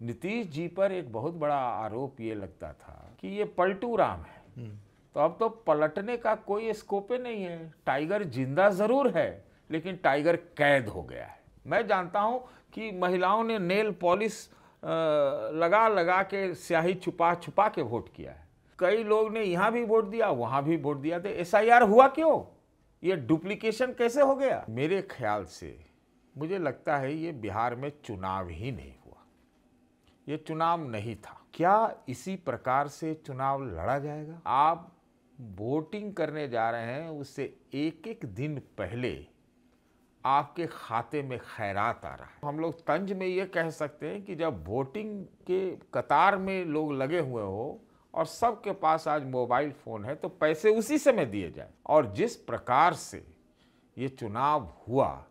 नीतीश जी पर एक बहुत बड़ा आरोप ये लगता था कि ये पलटू राम है। तो अब तो पलटने का कोई स्कोप ही नहीं है। टाइगर जिंदा जरूर है लेकिन टाइगर कैद हो गया है। मैं जानता हूं कि महिलाओं ने नेल पॉलिश लगा लगा के स्याही छुपा छुपा के वोट किया है। कई लोग ने यहां भी वोट दिया वहां भी वोट दिया। तो एसआईआर हुआ क्यों? ये डुप्लीकेशन कैसे हो गया? मेरे ख्याल से मुझे लगता है ये बिहार में चुनाव ही नहीं हुआ। ये चुनाव नहीं था। क्या इसी प्रकार से चुनाव लड़ा जाएगा? आप वोटिंग करने जा रहे हैं, उससे एक एक दिन पहले आपके खाते में खैरात आ रहा है। हम लोग तंज में ये कह सकते हैं कि जब वोटिंग के कतार में लोग लगे हुए हो और सबके पास आज मोबाइल फोन है तो पैसे उसी समय दिए जाए। और जिस प्रकार से ये चुनाव हुआ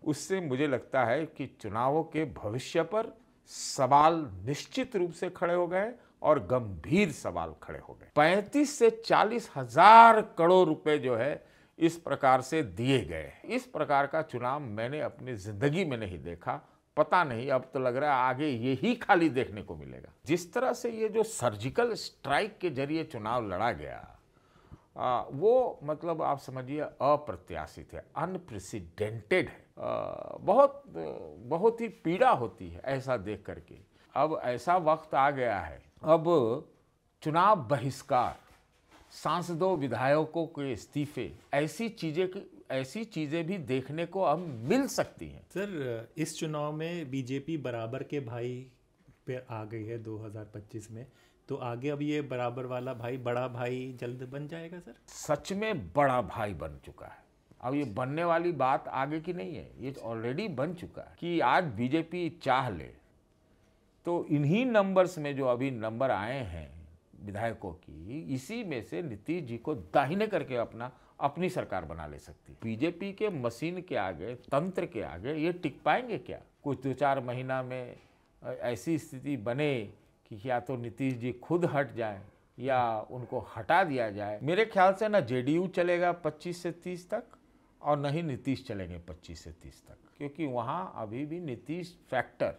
उससे मुझे लगता है कि चुनावों के भविष्य पर सवाल निश्चित रूप से खड़े हो गए और गंभीर सवाल खड़े हो गए। 35 से 40 हजार करोड़ रुपए जो है इस प्रकार से दिए गए। इस प्रकार का चुनाव मैंने अपनी जिंदगी में नहीं देखा। पता नहीं, अब तो लग रहा है आगे यही खाली देखने को मिलेगा। जिस तरह से ये जो सर्जिकल स्ट्राइक के जरिए चुनाव लड़ा गया वो मतलब आप समझिए अप्रत्याशित है, अनप्रेसिडेंटेड है। बहुत ही पीड़ा होती है ऐसा देख करके। अब ऐसा वक्त आ गया है, अब चुनाव बहिष्कार, सांसदों विधायकों के इस्तीफे, ऐसी चीजें भी देखने को अब मिल सकती हैं। सर, इस चुनाव में बीजेपी बराबर के भाई पे आ गई है 2025 में, तो आगे अब ये बराबर वाला भाई, बड़ा भाई जल्द बन जाएगा सर? सच में बड़ा भाई बन चुका है। अब ये बनने वाली बात आगे की नहीं है, ये ऑलरेडी बन चुका है। कि आज बीजेपी चाह ले तो इन्हीं नंबर्स में जो अभी नंबर आए हैं विधायकों की, इसी में से नीतीश जी को दाहिने करके अपनी सरकार बना ले सकती। बीजेपी के मशीन के आगे, तंत्र के आगे ये टिक पाएंगे क्या? कुछ 2-4 महीना में ऐसी स्थिति बने कि या तो नीतीश जी खुद हट जाए या उनको हटा दिया जाए। मेरे ख्याल से ना जेडीयू चलेगा 25 से 30 तक और न ही नीतीश चलेंगे 25 से 30 तक, क्योंकि वहाँ अभी भी नीतीश फैक्टर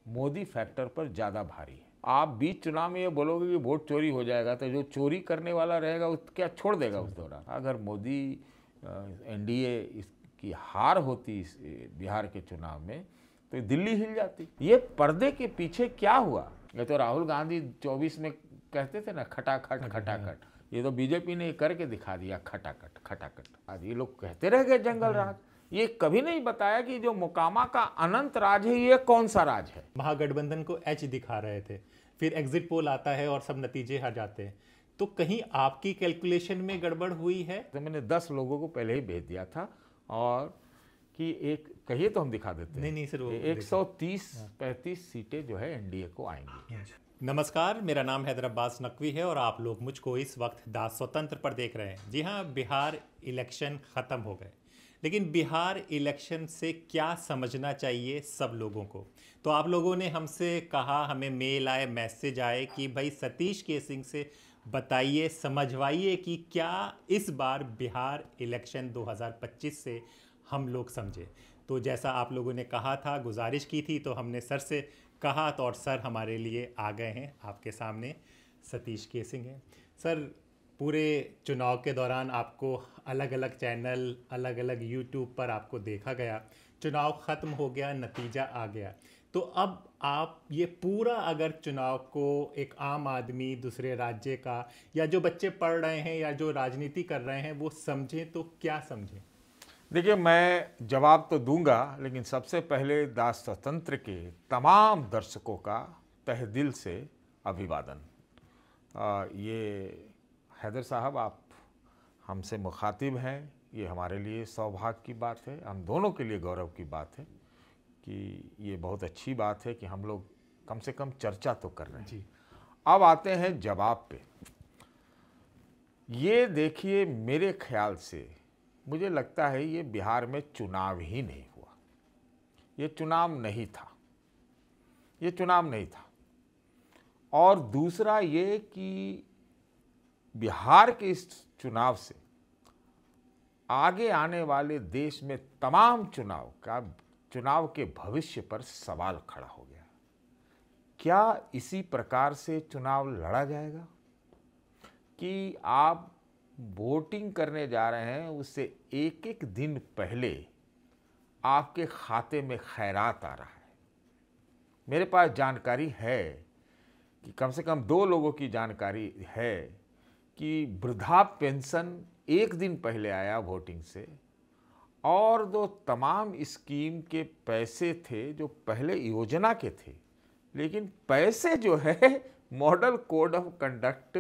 मोदी फैक्टर पर ज़्यादा भारी है। आप बीच चुनाव में ये बोलोगे कि वोट चोरी हो जाएगा तो जो चोरी करने वाला रहेगा वो क्या छोड़ देगा उस दौरान? अगर मोदी एनडीए इसकी हार होती इस बिहार के चुनाव में तो दिल्ली हिल जाती। ये पर्दे के पीछे क्या हुआ? ये तो राहुल गांधी 24 में कहते थे ना, खटाखट खटाखट। ये तो बीजेपी ने करके दिखा दिया, खटाखट खटाखट। आज ये लोग कहते रह गए जंगल राज। ये कभी नहीं बताया कि जो मोकामा का अनंत राज है ये कौन सा राज है। महागठबंधन को एच दिखा रहे थे, फिर एग्जिट पोल आता है और सब नतीजे आ जाते हैं। तो कहीं आपकी कैलकुलेशन में गड़बड़ हुई है? तो मैंने 10 लोगों को पहले ही भेज दिया था और कि एक कहिए तो हम दिखा देते हैं। नहीं सर, 130-35 सीटें जो है एनडीए को आएंगी। नमस्कार, मेरा नाम हैदर अब्बास नकवी है और आप लोग मुझको इस वक्त दास स्वतंत्र पर देख रहे हैं। जी हाँ, बिहार इलेक्शन ख़त्म हो गए, लेकिन बिहार इलेक्शन से क्या समझना चाहिए सब लोगों को? तो आप लोगों ने हमसे कहा, हमें मेल आए, मैसेज आए कि भाई सतीश केसिंग से बताइए, समझवाइए कि क्या इस बार बिहार इलेक्शन 2025 से हम लोग समझे। तो जैसा आप लोगों ने कहा था, गुजारिश की थी, तो हमने सर से कहा तो और सर हमारे लिए आ गए हैं। आपके सामने सतीश केसिंग हैं। सर, पूरे चुनाव के दौरान आपको अलग अलग चैनल, अलग अलग यूट्यूब पर आपको देखा गया। चुनाव ख़त्म हो गया, नतीजा आ गया, तो अब आप ये पूरा अगर चुनाव को एक आम आदमी दूसरे राज्य का या जो बच्चे पढ़ रहे हैं या जो राजनीति कर रहे हैं वो समझें तो क्या समझें? देखिए, मैं जवाब तो दूंगा, लेकिन सबसे पहले दास स्वतंत्र के तमाम दर्शकों का तहे दिल से अभिवादन। ये हैदर साहब, आप हमसे मुखातिब हैं, ये हमारे लिए सौभाग्य की बात है, हम दोनों के लिए गौरव की बात है कि ये बहुत अच्छी बात है कि हम लोग कम से कम चर्चा तो कर रहे हैं जी। अब आते हैं जवाब पे। ये देखिए, मेरे ख्याल से मुझे लगता है ये बिहार में चुनाव ही नहीं हुआ। ये चुनाव नहीं था, ये चुनाव नहीं था। और दूसरा ये कि बिहार के इस चुनाव से आगे आने वाले देश में तमाम चुनाव के भविष्य पर सवाल खड़ा हो गया। क्या इसी प्रकार से चुनाव लड़ा जाएगा कि आप वोटिंग करने जा रहे हैं, उससे एक एक दिन पहले आपके खाते में खैरात आ रहा है? मेरे पास जानकारी है कि कम से कम 2 लोगों की जानकारी है कि वृद्धा पेंशन एक दिन पहले आया वोटिंग से, और जो तमाम स्कीम के पैसे थे जो पहले योजना के थे, लेकिन पैसे जो है मॉडल कोड ऑफ कंडक्ट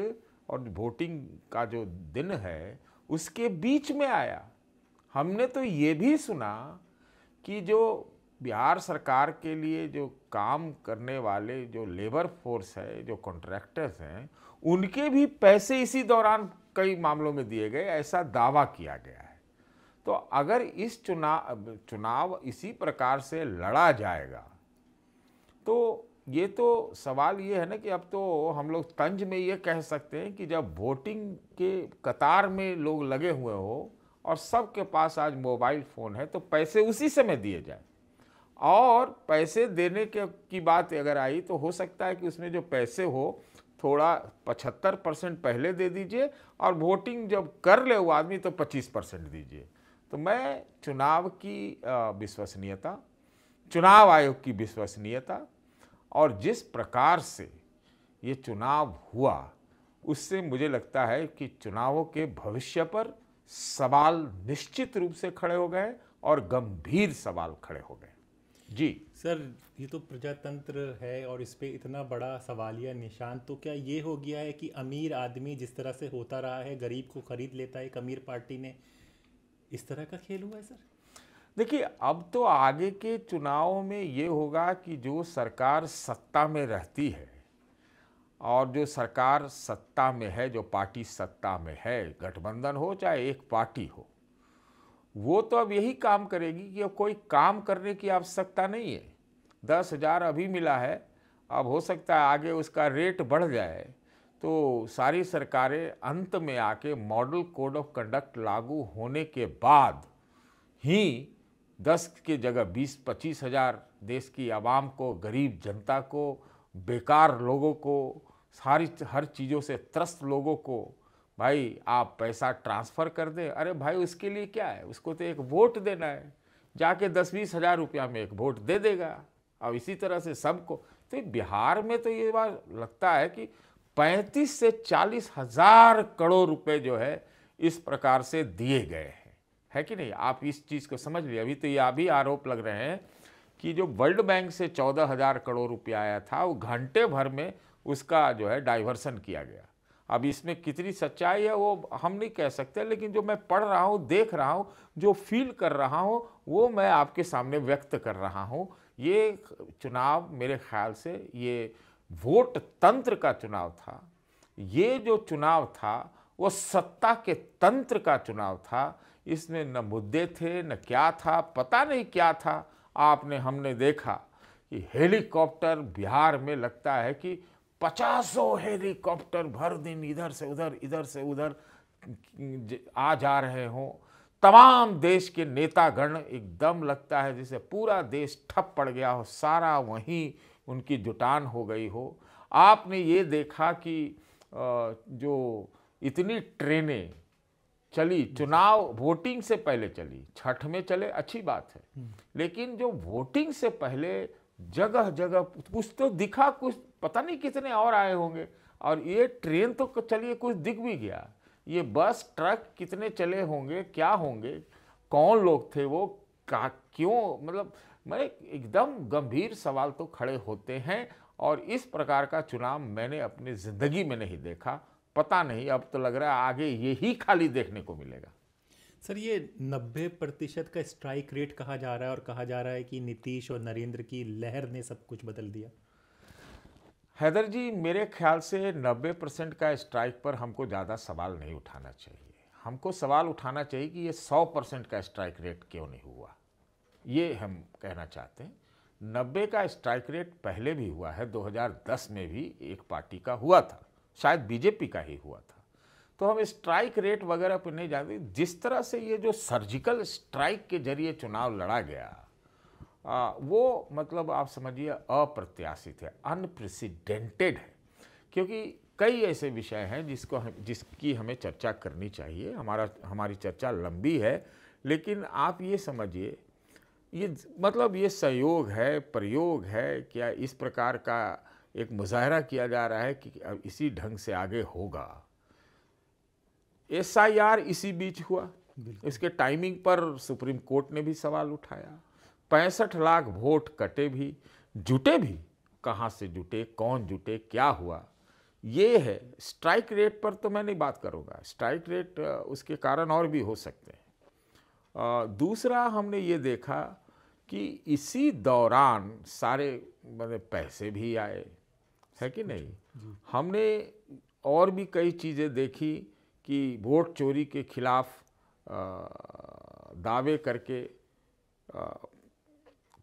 और वोटिंग का जो दिन है उसके बीच में आया। हमने तो ये भी सुना कि जो बिहार सरकार के लिए जो काम करने वाले जो लेबर फोर्स है, जो कॉन्ट्रैक्टर्स हैं, उनके भी पैसे इसी दौरान कई मामलों में दिए गए, ऐसा दावा किया गया है। तो अगर इस चुनाव इसी प्रकार से लड़ा जाएगा तो ये तो सवाल ये है ना कि अब तो हम लोग तंज में ये कह सकते हैं कि जब वोटिंग के कतार में लोग लगे हुए हो और सबके पास आज मोबाइल फ़ोन है तो पैसे उसी समय दिए जाए, और पैसे देने की बात अगर आई तो हो सकता है कि उसमें जो पैसे हो थोड़ा 75% पहले दे दीजिए और वोटिंग जब कर ले वो आदमी तो 25% दीजिए। तो मैं चुनाव की विश्वसनीयता, चुनाव आयोग की विश्वसनीयता और जिस प्रकार से ये चुनाव हुआ उससे मुझे लगता है कि चुनावों के भविष्य पर सवाल निश्चित रूप से खड़े हो गए और गंभीर सवाल खड़े हो गए। जी सर, ये तो प्रजातंत्र है और इस पे इतना बड़ा सवालिया निशान, तो क्या ये हो गया है कि अमीर आदमी जिस तरह से होता रहा है गरीब को खरीद लेता है, एक अमीर पार्टी ने, इस तरह का खेल हुआ है सर? देखिए, अब तो आगे के चुनावों में ये होगा कि जो सरकार सत्ता में रहती है और जो सरकार सत्ता में है, जो पार्टी सत्ता में है, गठबंधन हो चाहे एक पार्टी हो, वो तो अब यही काम करेगी कि अब कोई काम करने की आवश्यकता नहीं है। 10,000 अभी मिला है, अब हो सकता है आगे उसका रेट बढ़ जाए तो सारी सरकारें अंत में आके मॉडल कोड ऑफ कंडक्ट लागू होने के बाद ही 10 की जगह 20-25 हज़ार देश की आवाम को, गरीब जनता को, बेकार लोगों को, हर चीज़ों से त्रस्त लोगों को भाई आप पैसा ट्रांसफ़र कर दें। अरे भाई उसके लिए क्या है, उसको तो एक वोट देना है, जाके 10-20 हज़ार रुपया में एक वोट दे देगा। अब इसी तरह से सबको, तो बिहार में तो ये बात लगता है कि 35 से 40 हज़ार करोड़ रुपए जो है इस प्रकार से दिए गए हैं, है कि नहीं? आप इस चीज़ को समझ लीजिए। अभी तो ये अभी आरोप लग रहे हैं कि जो वर्ल्ड बैंक से 14,000 करोड़ रुपया आया था वो घंटे भर में उसका जो है डाइवर्सन किया गया। अब इसमें कितनी सच्चाई है वो हम नहीं कह सकते, लेकिन जो मैं पढ़ रहा हूँ, देख रहा हूँ, जो फील कर रहा हूँ वो मैं आपके सामने व्यक्त कर रहा हूँ। ये चुनाव मेरे ख्याल से ये वोट तंत्र का चुनाव था। ये जो चुनाव था वो सत्ता के तंत्र का चुनाव था। इसमें न मुद्दे थे न क्या था, पता नहीं क्या था। हमने देखा कि हेलीकॉप्टर बिहार में लगता है कि 50 हेलीकॉप्टर भर दिन इधर से उधर आ जा रहे हों। तमाम देश के नेतागण एकदम लगता है जैसे पूरा देश ठप पड़ गया हो, सारा वहीं उनकी जुटान हो गई हो। आपने ये देखा कि जो इतनी ट्रेनें चली, चुनाव वोटिंग से पहले चली, छठ में चले अच्छी बात है, लेकिन जो वोटिंग से पहले जगह जगह कुछ तो दिखा, कुछ पता नहीं कितने और आए होंगे। और ये ट्रेन तो चलिए कुछ दिख भी गया, ये बस ट्रक कितने चले होंगे, क्या होंगे, कौन लोग थे वो, क्यों, मतलब मैं एकदम गंभीर सवाल तो खड़े होते हैं। और इस प्रकार का चुनाव मैंने अपनी ज़िंदगी में नहीं देखा। पता नहीं, अब तो लग रहा है आगे यही खाली देखने को मिलेगा। सर, ये 90% का स्ट्राइक रेट कहा जा रहा है और कहा जा रहा है कि नीतीश और नरेंद्र की लहर ने सब कुछ बदल दिया। हैदर जी, मेरे ख्याल से 90% का स्ट्राइक पर हमको ज़्यादा सवाल नहीं उठाना चाहिए। हमको सवाल उठाना चाहिए कि ये 100% का स्ट्राइक रेट क्यों नहीं हुआ, ये हम कहना चाहते हैं। 90 का स्ट्राइक रेट पहले भी हुआ है, 2010 में भी एक पार्टी का हुआ था, शायद बीजेपी का ही हुआ था। तो हम स्ट्राइक रेट वगैरह पर नहीं जानते। जिस तरह से ये जो सर्जिकल स्ट्राइक के जरिए चुनाव लड़ा गया वो मतलब आप समझिए अप्रत्याशित है, अनप्रेसिडेंटेड है। क्योंकि कई ऐसे विषय हैं जिसकी हमें चर्चा करनी चाहिए। हमारी चर्चा लंबी है, लेकिन आप ये समझिए, ये मतलब ये संयोग है, प्रयोग है, क्या इस प्रकार का एक मुजाहरा किया जा रहा है कि अब इसी ढंग से आगे होगा। SIR इसी बीच हुआ, इसके टाइमिंग पर सुप्रीम कोर्ट ने भी सवाल उठाया। 65 लाख वोट कटे भी, जुटे भी, कहाँ से जुटे, कौन जुटे, क्या हुआ, ये है। स्ट्राइक रेट पर तो मैं नहीं बात करूँगा, स्ट्राइक रेट उसके कारण और भी हो सकते हैं। दूसरा हमने ये देखा कि इसी दौरान सारे मतलब पैसे भी आए, है कि नहीं। हमने और भी कई चीज़ें देखी कि वोट चोरी के खिलाफ दावे करके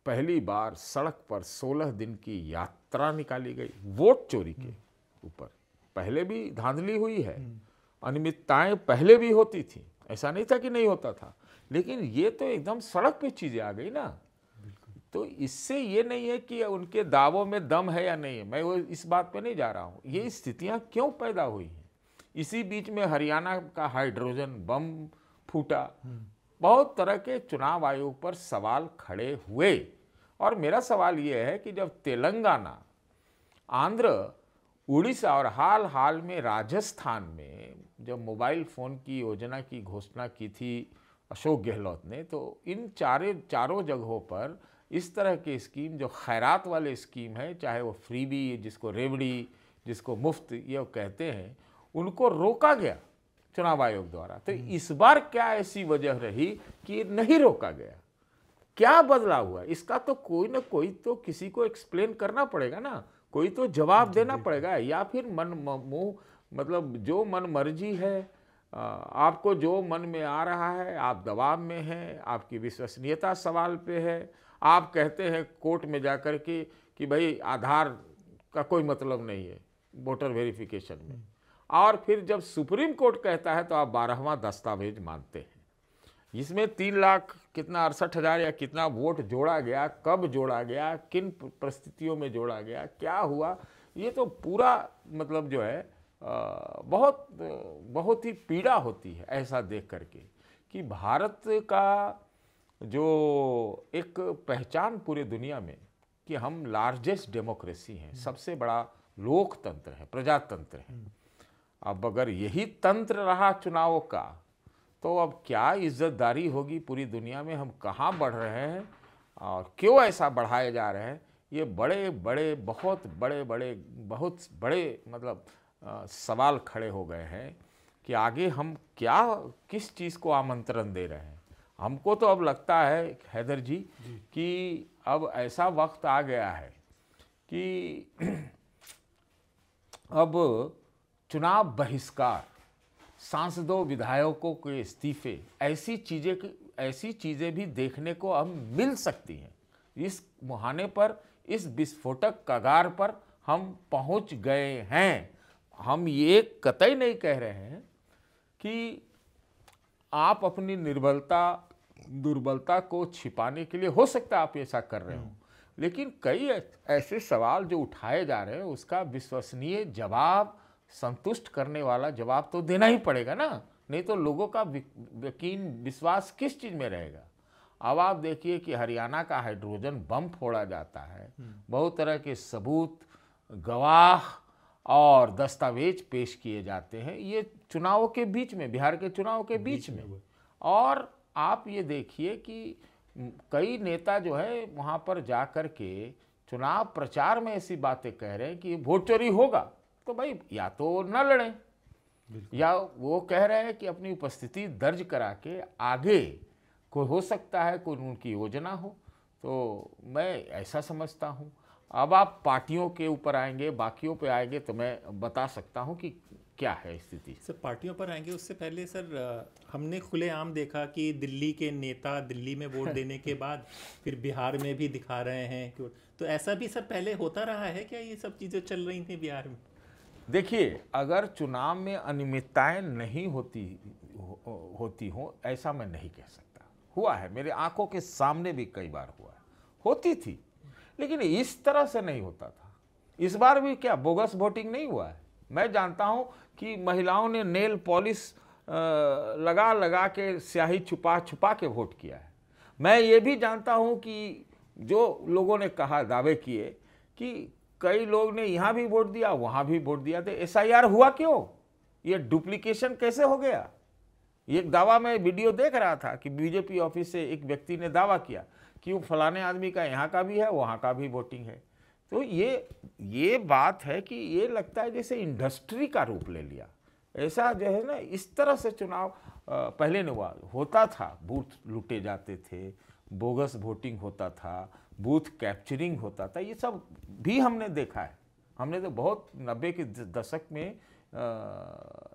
पहली बार सड़क पर 16 दिन की यात्रा निकाली गई वोट चोरी के ऊपर। पहले भी धांधली हुई है, अनियमितताएं पहले भी होती थी, ऐसा नहीं था कि नहीं होता था, लेकिन ये तो एकदम सड़क पे चीज़ें आ गई ना। तो इससे ये नहीं है कि उनके दावों में दम है या नहीं है, मैं वो इस बात पे नहीं जा रहा हूँ। ये स्थितियाँ क्यों पैदा हुई हैं। इसी बीच में हरियाणा का हाइड्रोजन बम फूटा, बहुत तरह के चुनाव आयोग पर सवाल खड़े हुए। और मेरा सवाल ये है कि जब तेलंगाना, आंध्र, उड़ीसा और हाल में राजस्थान में जब मोबाइल फ़ोन की योजना की घोषणा की थी अशोक गहलोत ने, तो इन चारों जगहों पर इस तरह के स्कीम, जो खैरात वाले स्कीम है, चाहे वो फ्रीबी, जिसको रेवड़ी, जिसको मुफ्त ये कहते हैं, उनको रोका गया चुनाव आयोग द्वारा। तो इस बार क्या ऐसी वजह रही कि नहीं रोका गया, क्या बदला हुआ, इसका तो कोई ना कोई तो किसी को एक्सप्लेन करना पड़ेगा ना, कोई तो जवाब देना पड़ेगा। या फिर मुंह मतलब जो मन मर्जी है, आपको जो मन में आ रहा है, आप दबाव में हैं, आपकी विश्वसनीयता सवाल पे है। आप कहते हैं कोर्ट में जाकर के कि भाई आधार का कोई मतलब नहीं है वोटर वेरिफिकेशन में, और फिर जब सुप्रीम कोर्ट कहता है तो आप 12वां दस्तावेज मानते हैं। इसमें 3 लाख कितना 68,000 या कितना वोट जोड़ा गया, कब जोड़ा गया, किन परिस्थितियों में जोड़ा गया, क्या हुआ, ये तो पूरा मतलब जो है बहुत ही पीड़ा होती है ऐसा देख करके कि भारत का जो एक पहचान पूरे दुनिया में कि हम लार्जेस्ट डेमोक्रेसी हैं, सबसे बड़ा लोकतंत्र है, प्रजातंत्र है। अब अगर यही तंत्र रहा चुनावों का, तो अब क्या इज्जतदारी होगी पूरी दुनिया में। हम कहाँ बढ़ रहे हैं और क्यों ऐसा बढ़ाए जा रहे हैं, ये बहुत बड़े मतलब सवाल खड़े हो गए हैं कि आगे हम किस चीज़ को आमंत्रण दे रहे हैं। हमको तो अब लगता है हैदर जी कि अब ऐसा वक्त आ गया है कि अब चुनाव बहिष्कार, सांसदों विधायकों के इस्तीफे, ऐसी चीज़ें भी देखने को अब मिल सकती हैं। इस मुहाने पर, इस विस्फोटक कगार पर हम पहुंच गए हैं। हम ये कतई नहीं कह रहे हैं कि आप अपनी दुर्बलता को छिपाने के लिए हो सकता है आप ऐसा कर रहे हो, लेकिन कई ऐसे सवाल जो उठाए जा रहे हैं उसका विश्वसनीय जवाब, संतुष्ट करने वाला जवाब तो देना ही पड़ेगा ना, नहीं तो लोगों का यकीन विश्वास किस चीज़ में रहेगा। अब आप देखिए कि हरियाणा का हाइड्रोजन बम फोड़ा जाता है, बहुत तरह के सबूत, गवाह और दस्तावेज पेश किए जाते हैं, ये चुनावों के बीच में, बिहार के चुनाव के बीच में। और आप ये देखिए कि कई नेता जो है वहाँ पर जा कर के चुनाव प्रचार में ऐसी बातें कह रहे हैं कि वोट चोरी होगा, तो भाई या तो न लड़ें, या वो कह रहे हैं कि अपनी उपस्थिति दर्ज करा के आगे कोई हो सकता है कोई उनकी योजना हो। तो मैं ऐसा समझता हूँ। अब आप पार्टियों के ऊपर आएंगे, बाकियों पे आएंगे, तो मैं बता सकता हूँ कि क्या है स्थिति। सर पार्टियों पर आएंगे उससे पहले सर हमने खुलेआम देखा कि दिल्ली के नेता दिल्ली में वोट देने के बाद फिर बिहार में भी दिखा रहे हैं कि, तो ऐसा भी सर पहले होता रहा है क्या, ये सब चीज़ें चल रही थी बिहार में? देखिए, अगर चुनाव में अनियमितताएं नहीं होती हो ऐसा मैं नहीं कह सकता। हुआ है, मेरे आंखों के सामने भी कई बार हुआ है, होती थी, लेकिन इस तरह से नहीं होता था। इस बार भी क्या बोगस वोटिंग नहीं हुआ है? मैं जानता हूं कि महिलाओं ने नेल पॉलिश लगा लगा के स्याही छुपा छुपा के वोट किया है। मैं ये भी जानता हूं कि जो लोगों ने कहा, दावे किए कि कई लोग ने यहाँ भी वोट दिया वहाँ भी वोट दिया, तो SIR हुआ क्यों? ये डुप्लीकेशन कैसे हो गया? एक दावा मैं वीडियो देख रहा था कि बीजेपी ऑफिस से एक व्यक्ति ने दावा किया कि वो फलाने आदमी का यहाँ का भी है वहाँ का भी वोटिंग है। तो ये बात है कि ये लगता है जैसे इंडस्ट्री का रूप ले लिया। ऐसा जो है ना, इस तरह से चुनाव पहले नहीं हुआ। होता था, बूथ लूटे जाते थे, बोगस वोटिंग होता था, बूथ कैप्चरिंग होता था, ये सब भी हमने देखा है। हमने तो बहुत 90 के दशक में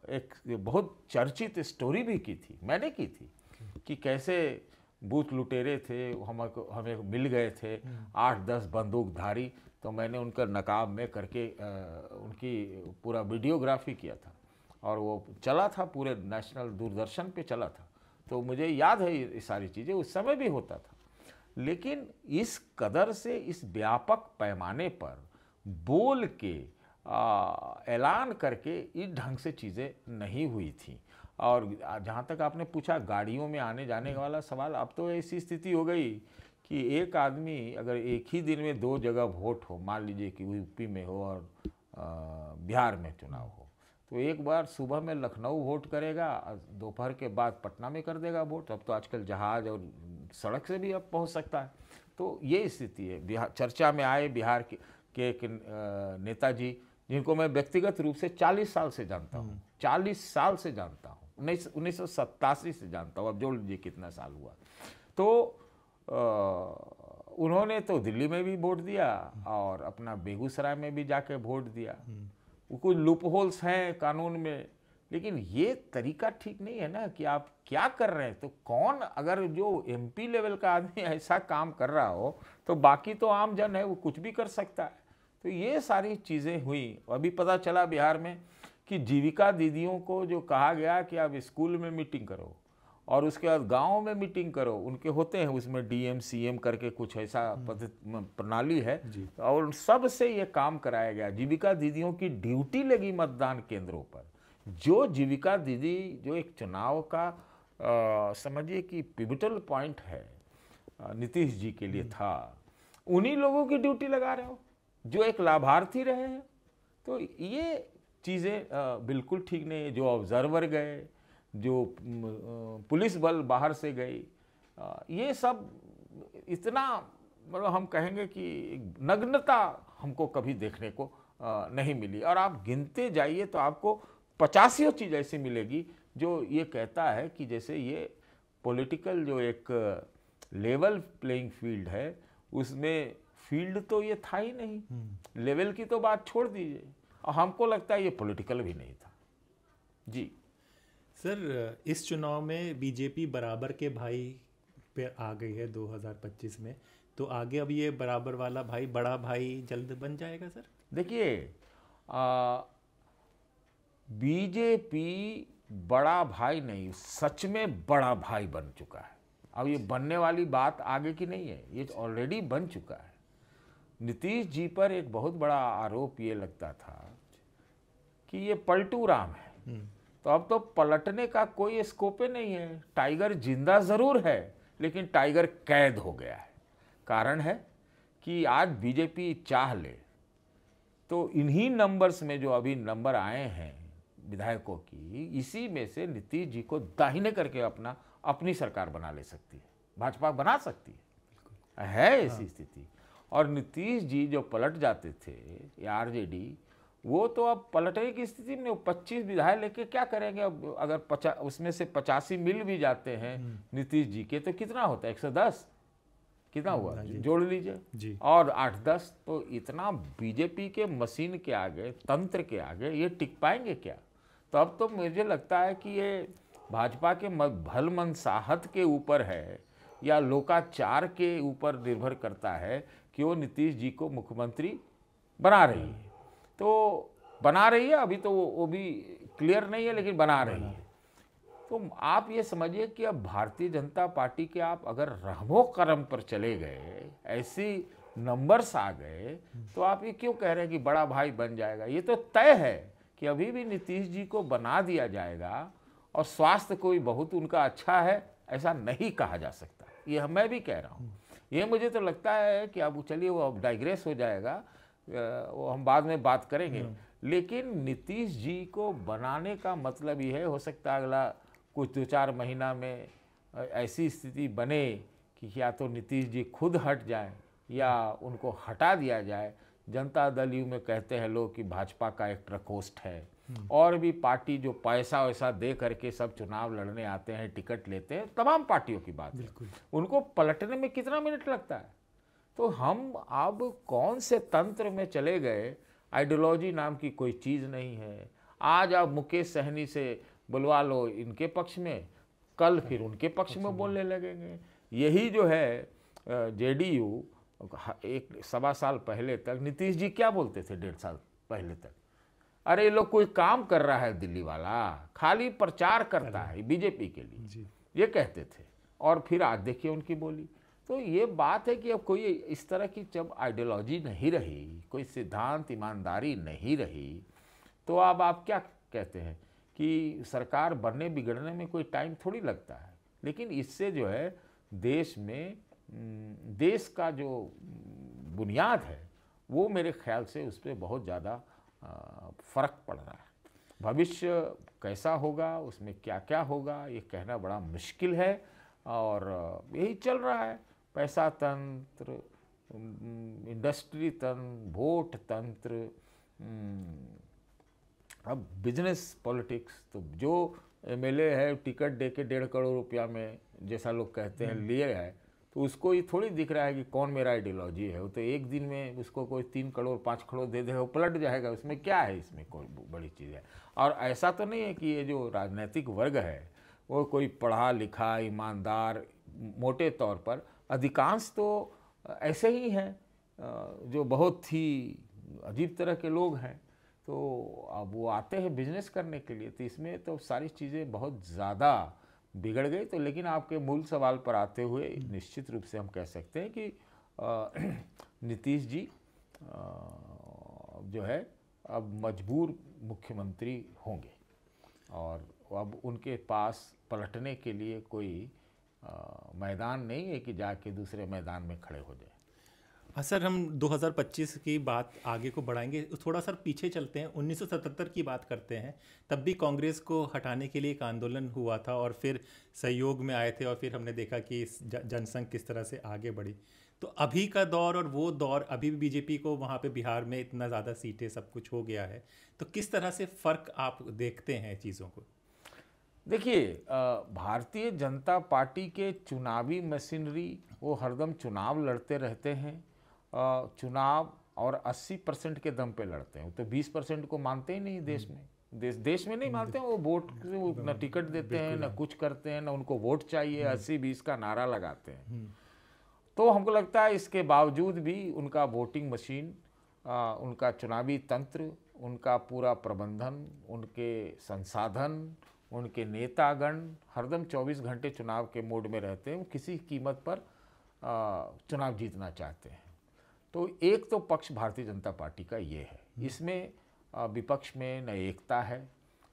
एक बहुत चर्चित स्टोरी भी की थी, मैंने की थी, कि कैसे बूथ लुटेरे थे, हमें मिल गए थे 8-10 बंदूकधारी, तो मैंने उनका नकाब में करके उनकी पूरा वीडियोग्राफी किया था और वो चला था, पूरे नेशनल दूरदर्शन पे चला था। तो मुझे याद है ये सारी चीज़ें, उस समय भी होता था। लेकिन इस कदर से, इस व्यापक पैमाने पर बोल के ऐलान करके इस ढंग से चीज़ें नहीं हुई थी। और जहाँ तक आपने पूछा गाड़ियों में आने जाने वाला सवाल, अब तो ऐसी स्थिति हो गई कि एक आदमी अगर एक ही दिन में 2 जगह वोट हो, मान लीजिए कि यूपी में हो और बिहार में चुनाव हो, तो एक बार सुबह में लखनऊ वोट करेगा, दोपहर के बाद पटना में कर देगा वोट। अब तो आजकल जहाज़ और सड़क से भी अब पहुंच सकता है। तो ये स्थिति है। बिहार चर्चा में आए बिहार के नेताजी, जिनको मैं व्यक्तिगत रूप से 40 साल से जानता हूँ, 40 साल से जानता हूँ, 1987 से जानता हूँ, अब जोड़ लीजिए कितना साल हुआ। तो उन्होंने तो दिल्ली में भी वोट दिया और अपना बेगूसराय में भी जाके वोट दिया। कुछ लूप होल्स हैं कानून में, लेकिन ये तरीका ठीक नहीं है ना कि आप क्या कर रहे हैं। तो कौन, अगर जो MP लेवल का आदमी ऐसा काम कर रहा हो, तो बाकी तो आम जन है, वो कुछ भी कर सकता है। तो ये सारी चीज़ें हुई। अभी पता चला बिहार में कि जीविका दीदियों को जो कहा गया कि आप स्कूल में मीटिंग करो और उसके बाद गाँव में मीटिंग करो, उनके होते हैं उसमें DM CM करके कुछ ऐसा प्रणाली है, और सबसे ये काम कराया गया। जीविका दीदियों की ड्यूटी लगी मतदान केंद्रों पर। जो जीविका दीदी जो एक चुनाव का समझिए कि पिवटल पॉइंट है, नीतीश जी के लिए था, उन्हीं लोगों की ड्यूटी लगा रहे हो जो एक लाभार्थी रहे हैं। तो ये चीज़ें बिल्कुल ठीक नहीं है। जो ऑब्जर्वर गए, जो पुलिस बल बाहर से गई, ये सब इतना, मतलब हम कहेंगे कि नग्नता हमको कभी देखने को नहीं मिली। और आप गिनते जाइए तो आपको 85 चीज़ ऐसी मिलेगी जो ये कहता है कि जैसे ये पॉलिटिकल जो एक लेवल प्लेइंग फील्ड है, उसमें फील्ड तो ये था ही नहीं। लेवल की तो बात छोड़ दीजिए, और हमको लगता है ये पॉलिटिकल भी नहीं था। जी सर, इस चुनाव में बीजेपी बराबर के भाई पे आ गई है 2025 में, तो आगे अब ये बराबर वाला भाई, बड़ा भाई जल्द बन जाएगा सर? देखिए, बीजेपी बड़ा भाई नहीं, सच में बड़ा भाई बन चुका है। अब ये बनने वाली बात आगे की नहीं है, ये ऑलरेडी बन चुका है। नीतीश जी पर एक बहुत बड़ा आरोप ये लगता था कि ये पलटू राम है, तो अब तो पलटने का कोई स्कोप ही नहीं है। टाइगर जिंदा जरूर है, लेकिन टाइगर कैद हो गया है। कारण है कि आज बीजेपी चाह ले तो इन्हीं नंबर्स में जो अभी नंबर आए हैं विधायकों की, इसी में से नीतीश जी को दाहिने करके अपनी सरकार बना ले सकती है, भाजपा बना सकती है ऐसी स्थिति। और नीतीश जी जो पलट जाते थे या RJD, वो तो अब पलटने की स्थिति में 25 विधायक लेके क्या करेंगे। अब अगर उसमें से 85 मिल भी जाते हैं नीतीश जी के, तो कितना होता है? 110 कितना हुआ, जोड़ लीजिए, और 8-10, तो इतना बीजेपी के मशीन के आगे, तंत्र के आगे ये टिक पाएंगे क्या? तो अब तो मुझे लगता है कि ये भाजपा के भल मनसाहत के ऊपर है या लोकाचार के ऊपर निर्भर करता है कि वो नीतीश जी को मुख्यमंत्री बना रही है। तो बना रही है, अभी तो वो भी क्लियर नहीं है, लेकिन बना रही है। तो आप ये समझिए कि अब भारतीय जनता पार्टी के आप अगर रहमो करम पर चले गए, ऐसी नंबर्स आ गए, तो आप ये क्यों कह रहे हैं कि बड़ा भाई बन जाएगा? ये तो तय है कि अभी भी नीतीश जी को बना दिया जाएगा, और स्वास्थ्य कोई बहुत उनका अच्छा है ऐसा नहीं कहा जा सकता, ये मैं भी कह रहा हूँ। ये मुझे तो लगता है कि अब चलिए वो अब डाइग्रेस हो जाएगा, वो हम बाद में बात करेंगे, लेकिन नीतीश जी को बनाने का मतलब ये है, हो सकता है अगला कुछ 2-4 महीना में ऐसी स्थिति बने कि या तो नीतीश जी खुद हट जाएं या उनको हटा दिया जाए। जनता दल यू में कहते हैं लोग कि भाजपा का एक प्रकोष्ठ है, और भी पार्टी जो पैसा वैसा दे करके सब चुनाव लड़ने आते हैं, टिकट लेते हैं, तमाम पार्टियों की बात है, उनको पलटने में कितना मिनट लगता है। तो हम अब कौन से तंत्र में चले गए? आइडियोलॉजी नाम की कोई चीज़ नहीं है। आज आप मुकेश सहनी से बुलवा लो इनके पक्ष में, कल फिर उनके पक्ष में बोलने लगेंगे। यही जो है जेडीयू, एक 1.25 साल पहले तक नीतीश जी क्या बोलते थे, 1.5 साल पहले तक, अरे ये लोग कोई काम कर रहा है दिल्ली वाला, खाली प्रचार करता है बीजेपी के लिए, ये कहते थे। और फिर आज देखिए उनकी बोली। तो ये बात है कि अब कोई इस तरह की जब आइडियोलॉजी नहीं रही, कोई सिद्धांत ईमानदारी नहीं रही, तो अब आप क्या कहते हैं कि सरकार बनने बिगड़ने में कोई टाइम थोड़ी लगता है। लेकिन इससे जो है देश में, देश का जो बुनियाद है वो मेरे ख्याल से उस पर बहुत ज़्यादा फ़र्क पड़ रहा है। भविष्य कैसा होगा, उसमें क्या क्या होगा, ये कहना बड़ा मुश्किल है। और यही चल रहा है, पैसा तंत्र, इंडस्ट्री तंत्र, वोट तंत्र, अब बिजनेस पॉलिटिक्स। तो जो एमएलए है टिकट दे के 1.5 करोड़ रुपया में, जैसा लोग कहते हैं, लिए है, तो उसको ये थोड़ी दिख रहा है कि कौन मेरा आइडियोलॉजी है। वो तो एक दिन में उसको कोई 3 करोड़ 5 करोड़ दे देगा, वो पलट जाएगा, उसमें क्या है, इसमें कोई बड़ी चीज़ है। और ऐसा तो नहीं है कि ये जो राजनीतिक वर्ग है वो कोई पढ़ा लिखा ईमानदार, मोटे तौर पर अधिकांश तो ऐसे ही हैं, जो बहुत ही अजीब तरह के लोग हैं। तो अब वो आते हैं बिजनेस करने के लिए, तो इसमें तो सारी चीज़ें बहुत ज़्यादा बिगड़ गई। तो लेकिन आपके मूल सवाल पर आते हुए निश्चित रूप से हम कह सकते हैं कि नीतीश जी जो है अब मजबूर मुख्यमंत्री होंगे, और अब उनके पास पलटने के लिए कोई मैदान नहीं है कि जाके दूसरे मैदान में खड़े हो जाए। सर, हम 2025 की बात आगे को बढ़ाएंगे, थोड़ा सर पीछे चलते हैं, 1977 की बात करते हैं। तब भी कांग्रेस को हटाने के लिए एक आंदोलन हुआ था और फिर सहयोग में आए थे, और फिर हमने देखा कि जनसंघ किस तरह से आगे बढ़ी। तो अभी का दौर और वो दौर, अभी भी बीजेपी को वहाँ पे बिहार में इतना ज़्यादा सीटें, सब कुछ हो गया है, तो किस तरह से फ़र्क आप देखते हैं चीज़ों को? देखिए, भारतीय जनता पार्टी के चुनावी मशीनरी, वो हरदम चुनाव लड़ते रहते हैं, चुनाव और 80% के दम पे लड़ते हैं। तो 20% को मानते ही नहीं देश में, देश में नहीं मानते हैं। वो वोट न टिकट देते हैं, न कुछ करते हैं, न उनको वोट चाहिए, 80-20 का नारा लगाते हैं। तो हमको लगता है इसके बावजूद भी उनका वोटिंग मशीन, उनका चुनावी तंत्र, उनका पूरा प्रबंधन, उनके संसाधन, उनके नेतागण हरदम 24 घंटे चुनाव के मोड में रहते हैं। वो किसी कीमत पर चुनाव जीतना चाहते हैं। तो एक तो पक्ष भारतीय जनता पार्टी का ये है, इसमें विपक्ष में न एकता है,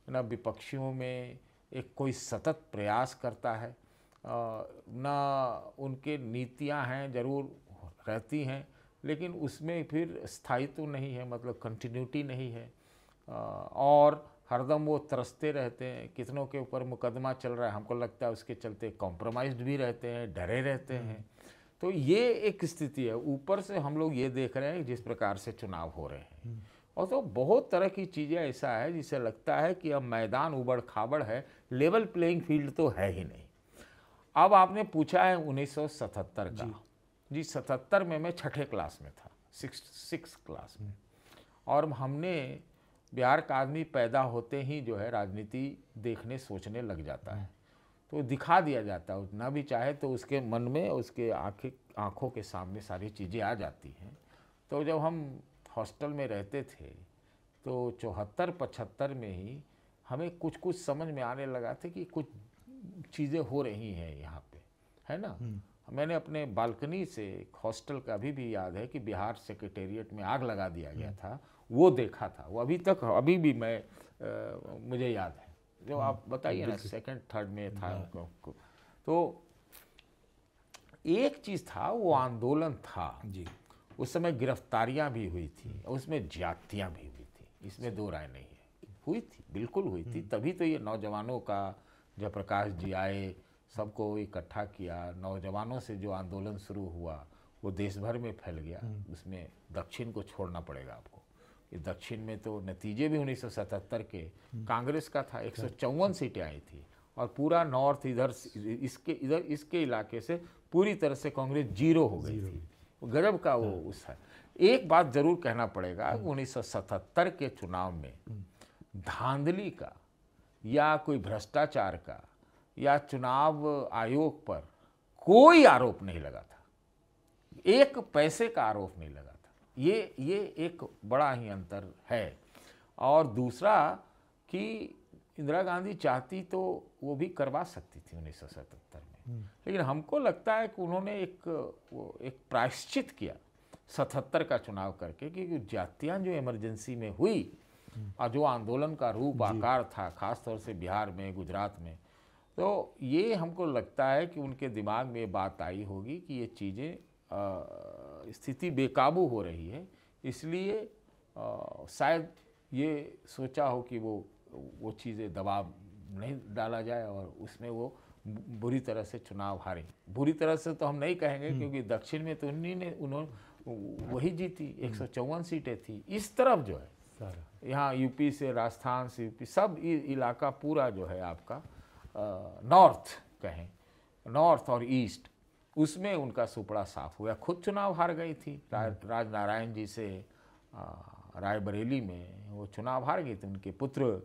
न विपक्षियों में एक कोई सतत प्रयास करता है, न उनके नीतियां हैं, जरूर रहती हैं, लेकिन उसमें फिर स्थायित्व नहीं है, मतलब कंटिन्यूटी नहीं है। और हरदम वो तरसते रहते हैं, कितनों के ऊपर मुकदमा चल रहा है, हमको लगता है उसके चलते कॉम्प्रोमाइज्ड भी रहते हैं, डरे रहते हैं। तो ये एक स्थिति है। ऊपर से हम लोग ये देख रहे हैं जिस प्रकार से चुनाव हो रहे हैं, और तो बहुत तरह की चीज़ें ऐसा है जिससे लगता है कि अब मैदान उबड़ खाबड़ है, लेवल प्लेइंग फील्ड तो है ही नहीं। अब आपने पूछा है 1977 का, जी 77 में मैं 6ठे क्लास में था, 6 क्लास में, और हमने, बिहार का आदमी पैदा होते ही जो है राजनीति देखने सोचने लग जाता है, तो दिखा दिया जाता है, ना भी चाहे तो उसके मन में, उसके आँखों के सामने सारी चीज़ें आ जाती हैं। तो जब हम हॉस्टल में रहते थे तो 74-75 में ही हमें कुछ कुछ समझ में आने लगा था कि कुछ चीज़ें हो रही हैं यहाँ पे, है ना। मैंने अपने बालकनी से एक हॉस्टल का अभी भी याद है कि बिहार सेक्रेटेरिएट में आग लगा दिया गया था, वो देखा था। वो अभी भी मुझे याद है। जो आप बताइए ना, सेकंड थर्ड में था। तो एक चीज़ था, वो आंदोलन था जी। उस समय गिरफ्तारियां भी हुई थी, उसमें ज्यादतियां भी हुई थी, इसमें दो राय नहीं है। हुई थी, बिल्कुल हुई थी। तभी तो ये नौजवानों का, जयप्रकाश जी आए, सबको इकट्ठा किया, नौजवानों से जो आंदोलन शुरू हुआ वो देश भर में फैल गया। उसमें दक्षिण को छोड़ना पड़ेगा आपको। ये दक्षिण में तो नतीजे भी 1977 के कांग्रेस का था, 154 सीटें आई थी, और पूरा नॉर्थ इसके इलाके से पूरी तरह से कांग्रेस जीरो हो गई थी। गजब का वो उस है। एक बात जरूर कहना पड़ेगा, 1977 के चुनाव में धांधली का या कोई भ्रष्टाचार का या चुनाव आयोग पर कोई आरोप नहीं लगा था, एक पैसे का आरोप नहीं लगा था। ये एक बड़ा ही अंतर है। और दूसरा कि इंदिरा गांधी चाहती तो वो भी करवा सकती थी 1977 में, लेकिन हमको लगता है कि उन्होंने एक प्रायश्चित किया 77 का चुनाव करके, कि जातियां जो इमरजेंसी में हुई और जो आंदोलन का रूप आकार था, खासतौर से बिहार में, गुजरात में, तो ये हमको लगता है कि उनके दिमाग में ये बात आई होगी कि ये चीज़ें, स्थिति बेकाबू हो रही है, इसलिए शायद ये सोचा हो कि वो चीज़ें दबाव नहीं डाला जाए और उसमें वो बुरी तरह से चुनाव हारे। बुरी तरह से तो हम नहीं कहेंगे, क्योंकि दक्षिण में तो उन्होंने वही जीती, 154 सीटें थी। इस तरफ जो है, यहाँ यूपी से, राजस्थान से यूपी, सब इलाका पूरा जो है आपका नॉर्थ कहें, नॉर्थ और ईस्ट, उसमें उनका सुपड़ा साफ हुआ। खुद चुनाव हार गई थी राजनारायण जी से, रायबरेली में वो चुनाव हार गए थे। उनके पुत्र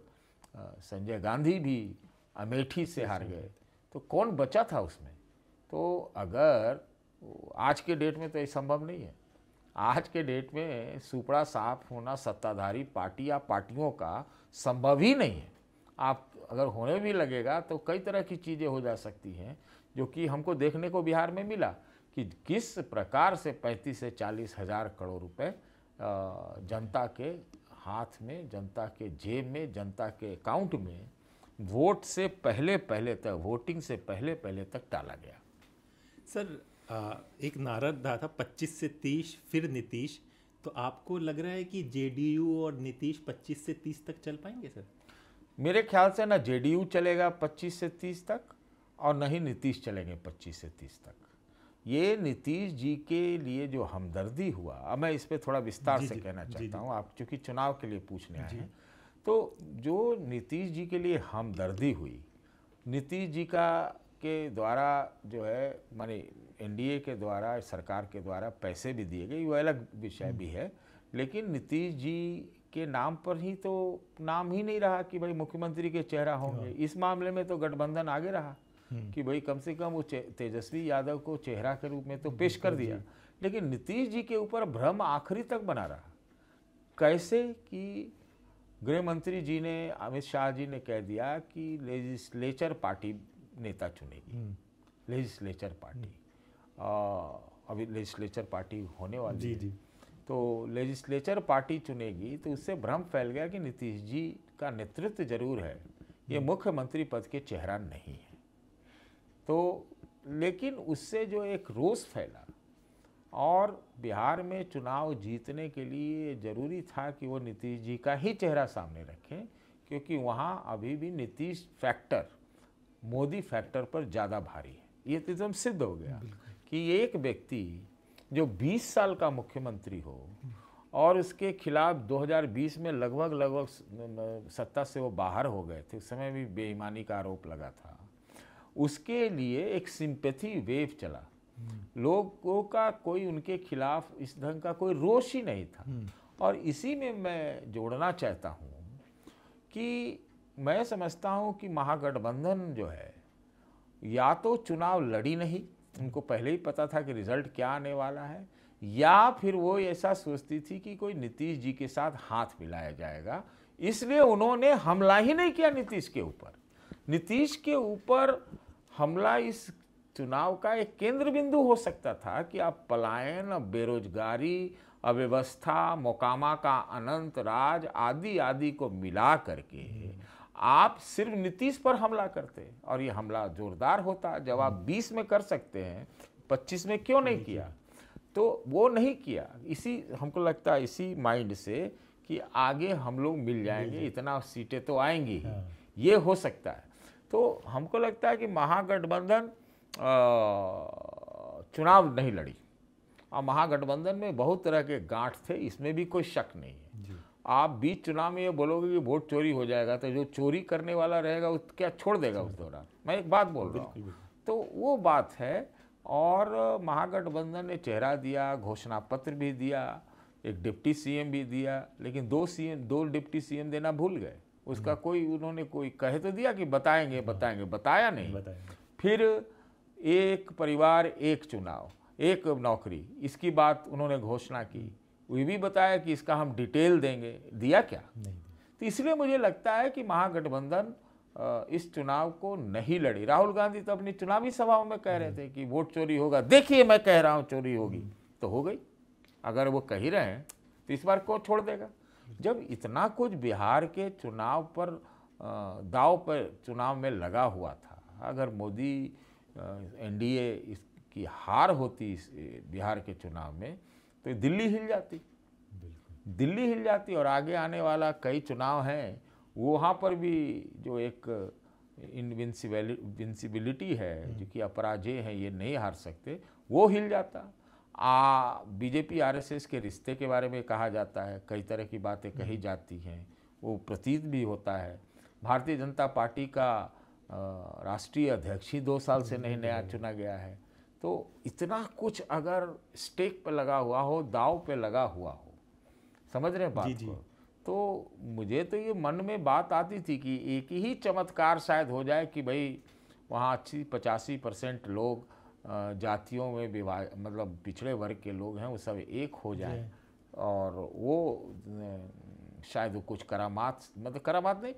संजय गांधी भी अमेठी से हार गए, तो कौन बचा था उसमें। तो अगर आज के डेट में तो ये संभव नहीं है। आज के डेट में सुपड़ा साफ होना सत्ताधारी पार्टी या पार्टियों का संभव ही नहीं है। आप अगर होने भी लगेगा तो कई तरह की चीज़ें हो जा सकती हैं, जो कि हमको देखने को बिहार में मिला कि किस प्रकार से 35 से 40 हज़ार करोड़ रुपए जनता के हाथ में, जनता के जेब में, जनता के अकाउंट में वोट से पहले तक, वोटिंग से पहले तक डाला गया। सर, एक नारा था 25 से 30 फिर नीतीश, तो आपको लग रहा है कि जेडीयू और नीतीश 25 से 30 तक चल पाएंगे सर? मेरे ख्याल से ना जेडीयू चलेगा 25 से 30 तक, और न ही नीतीश चलेंगे 25 से 30 तक। ये नीतीश जी के लिए जो हमदर्दी हुआ, अब मैं इस पर थोड़ा विस्तार से कहना चाहता हूँ, आप चूँकि चुनाव के लिए पूछने आए हैं। तो जो नीतीश जी के लिए हमदर्दी हुई, नीतीश जी के द्वारा जो है, माने एनडीए के द्वारा, सरकार के द्वारा पैसे भी दिए गए, वो अलग विषय भी है, लेकिन नीतीश जी के नाम पर ही तो नाम ही नहीं रहा कि भाई मुख्यमंत्री के चेहरा होंगे। इस मामले में तो गठबंधन आगे रहा कि भाई कम से कम वो तेजस्वी यादव को चेहरा के रूप में तो पेश कर दिया, लेकिन नीतीश जी के ऊपर भ्रम आखिरी तक बना रहा। कैसे कि गृह मंत्री जी ने, अमित शाह जी ने कह दिया कि लेजिस्लेचर पार्टी नेता चुनेगी, लेजिस्लेचर पार्टी, अभी लेजिस्लेचर पार्टी होने वाली है, तो लेजिस्लेचर पार्टी चुनेगी, तो उससे भ्रम फैल गया कि नीतीश जी का नेतृत्व जरूर है, ये मुख्यमंत्री पद के चेहरा नहीं है। तो लेकिन उससे जो एक रोष फैला, और बिहार में चुनाव जीतने के लिए जरूरी था कि वो नीतीश जी का ही चेहरा सामने रखें, क्योंकि वहाँ अभी भी नीतीश फैक्टर मोदी फैक्टर पर ज़्यादा भारी है। ये तो एकदम सिद्ध हो गया कि एक व्यक्ति जो 20 साल का मुख्यमंत्री हो और उसके खिलाफ 2020 में लगभग सत्ता से वो बाहर हो गए थे, उस समय भी बेईमानी का आरोप लगा था, उसके लिए एक सिंपैथी वेव चला, लोगों का कोई उनके खिलाफ इस ढंग का कोई रोष ही नहीं था। और इसी में मैं जोड़ना चाहता हूँ कि मैं समझता हूँ कि महागठबंधन जो है, या तो चुनाव लड़ी नहीं, उनको पहले ही पता था कि रिजल्ट क्या आने वाला है, या फिर वो ऐसा सोचती थी कि कोई नीतीश जी के साथ हाथ मिलाया जाएगा, इसलिए उन्होंने हमला ही नहीं किया नीतीश के ऊपर। नीतीश के ऊपर हमला इस चुनाव का एक केंद्र बिंदु हो सकता था कि आप पलायन, बेरोजगारी, अव्यवस्था, मोकामा का अनंत राज आदि आदि को मिला करके आप सिर्फ नीतीश पर हमला करते और ये हमला जोरदार होता। जब आप 20 में कर सकते हैं 25 में क्यों नहीं किया? तो वो नहीं किया। इसी हमको लगता है इसी माइंड से कि आगे हम लोग मिल जाएंगे, इतना सीटें तो आएंगी ही, ये हो सकता है। तो हमको लगता है कि महागठबंधन चुनाव नहीं लड़ी और महागठबंधन में बहुत तरह के गांठ थे, इसमें भी कोई शक नहीं है। आप बीच चुनाव में ये बोलोगे कि वोट चोरी हो जाएगा तो जो चोरी करने वाला रहेगा वो क्या छोड़ देगा उस दौरान? मैं एक बात बोल रहा हूँ, तो वो बात है। और महागठबंधन ने चेहरा दिया, घोषणा पत्र भी दिया, एक डिप्टी सीएम भी दिया, लेकिन दो डिप्टी सीएम देना भूल गए। उसका कोई उन्होंने कोई कहे तो दिया कि बताएंगे, बताया नहीं। फिर एक परिवार एक चुनाव एक नौकरी, इसकी बात उन्होंने घोषणा की, ये भी बताया कि इसका हम डिटेल देंगे, दिया क्या? नहीं। तो इसलिए मुझे लगता है कि महागठबंधन इस चुनाव को नहीं लड़ी। राहुल गांधी तो अपनी चुनावी सभाओं में कह रहे थे कि वोट चोरी होगा, देखिए मैं कह रहा हूँ चोरी होगी, तो हो गई। अगर वो कह ही रहे हैं तो इस बार कौन छोड़ देगा? जब इतना कुछ बिहार के चुनाव पर दांव पर चुनाव में लगा हुआ था, अगर मोदी एनडीए इसकी हार होती इस बिहार के चुनाव में तो दिल्ली हिल जाती, दिल्ली हिल जाती। और आगे आने वाला कई चुनाव हैं, वहाँ पर भी जो एक इनविंसिबिलिटी है, जो कि अपराजय है, ये नहीं हार सकते, वो हिल जाता। बीजेपी आरएसएस के रिश्ते के बारे में कहा जाता है, कई तरह की बातें कही जाती हैं, वो प्रतीत भी होता है। भारतीय जनता पार्टी का राष्ट्रीय अध्यक्ष ही 2 साल से नहीं नया चुना गया है। तो इतना कुछ अगर स्टेक पे लगा हुआ हो, दाव पे लगा हुआ हो, समझ रहे हैं बात को? तो मुझे तो ये मन में बात आती थी कि एक ही चमत्कार शायद हो जाए कि भाई वहाँ 80-85% लोग जातियों में मतलब पिछड़े वर्ग के लोग हैं, वो सब एक हो जाए और वो शायद वो कुछ करामात, मतलब करामात नहीं,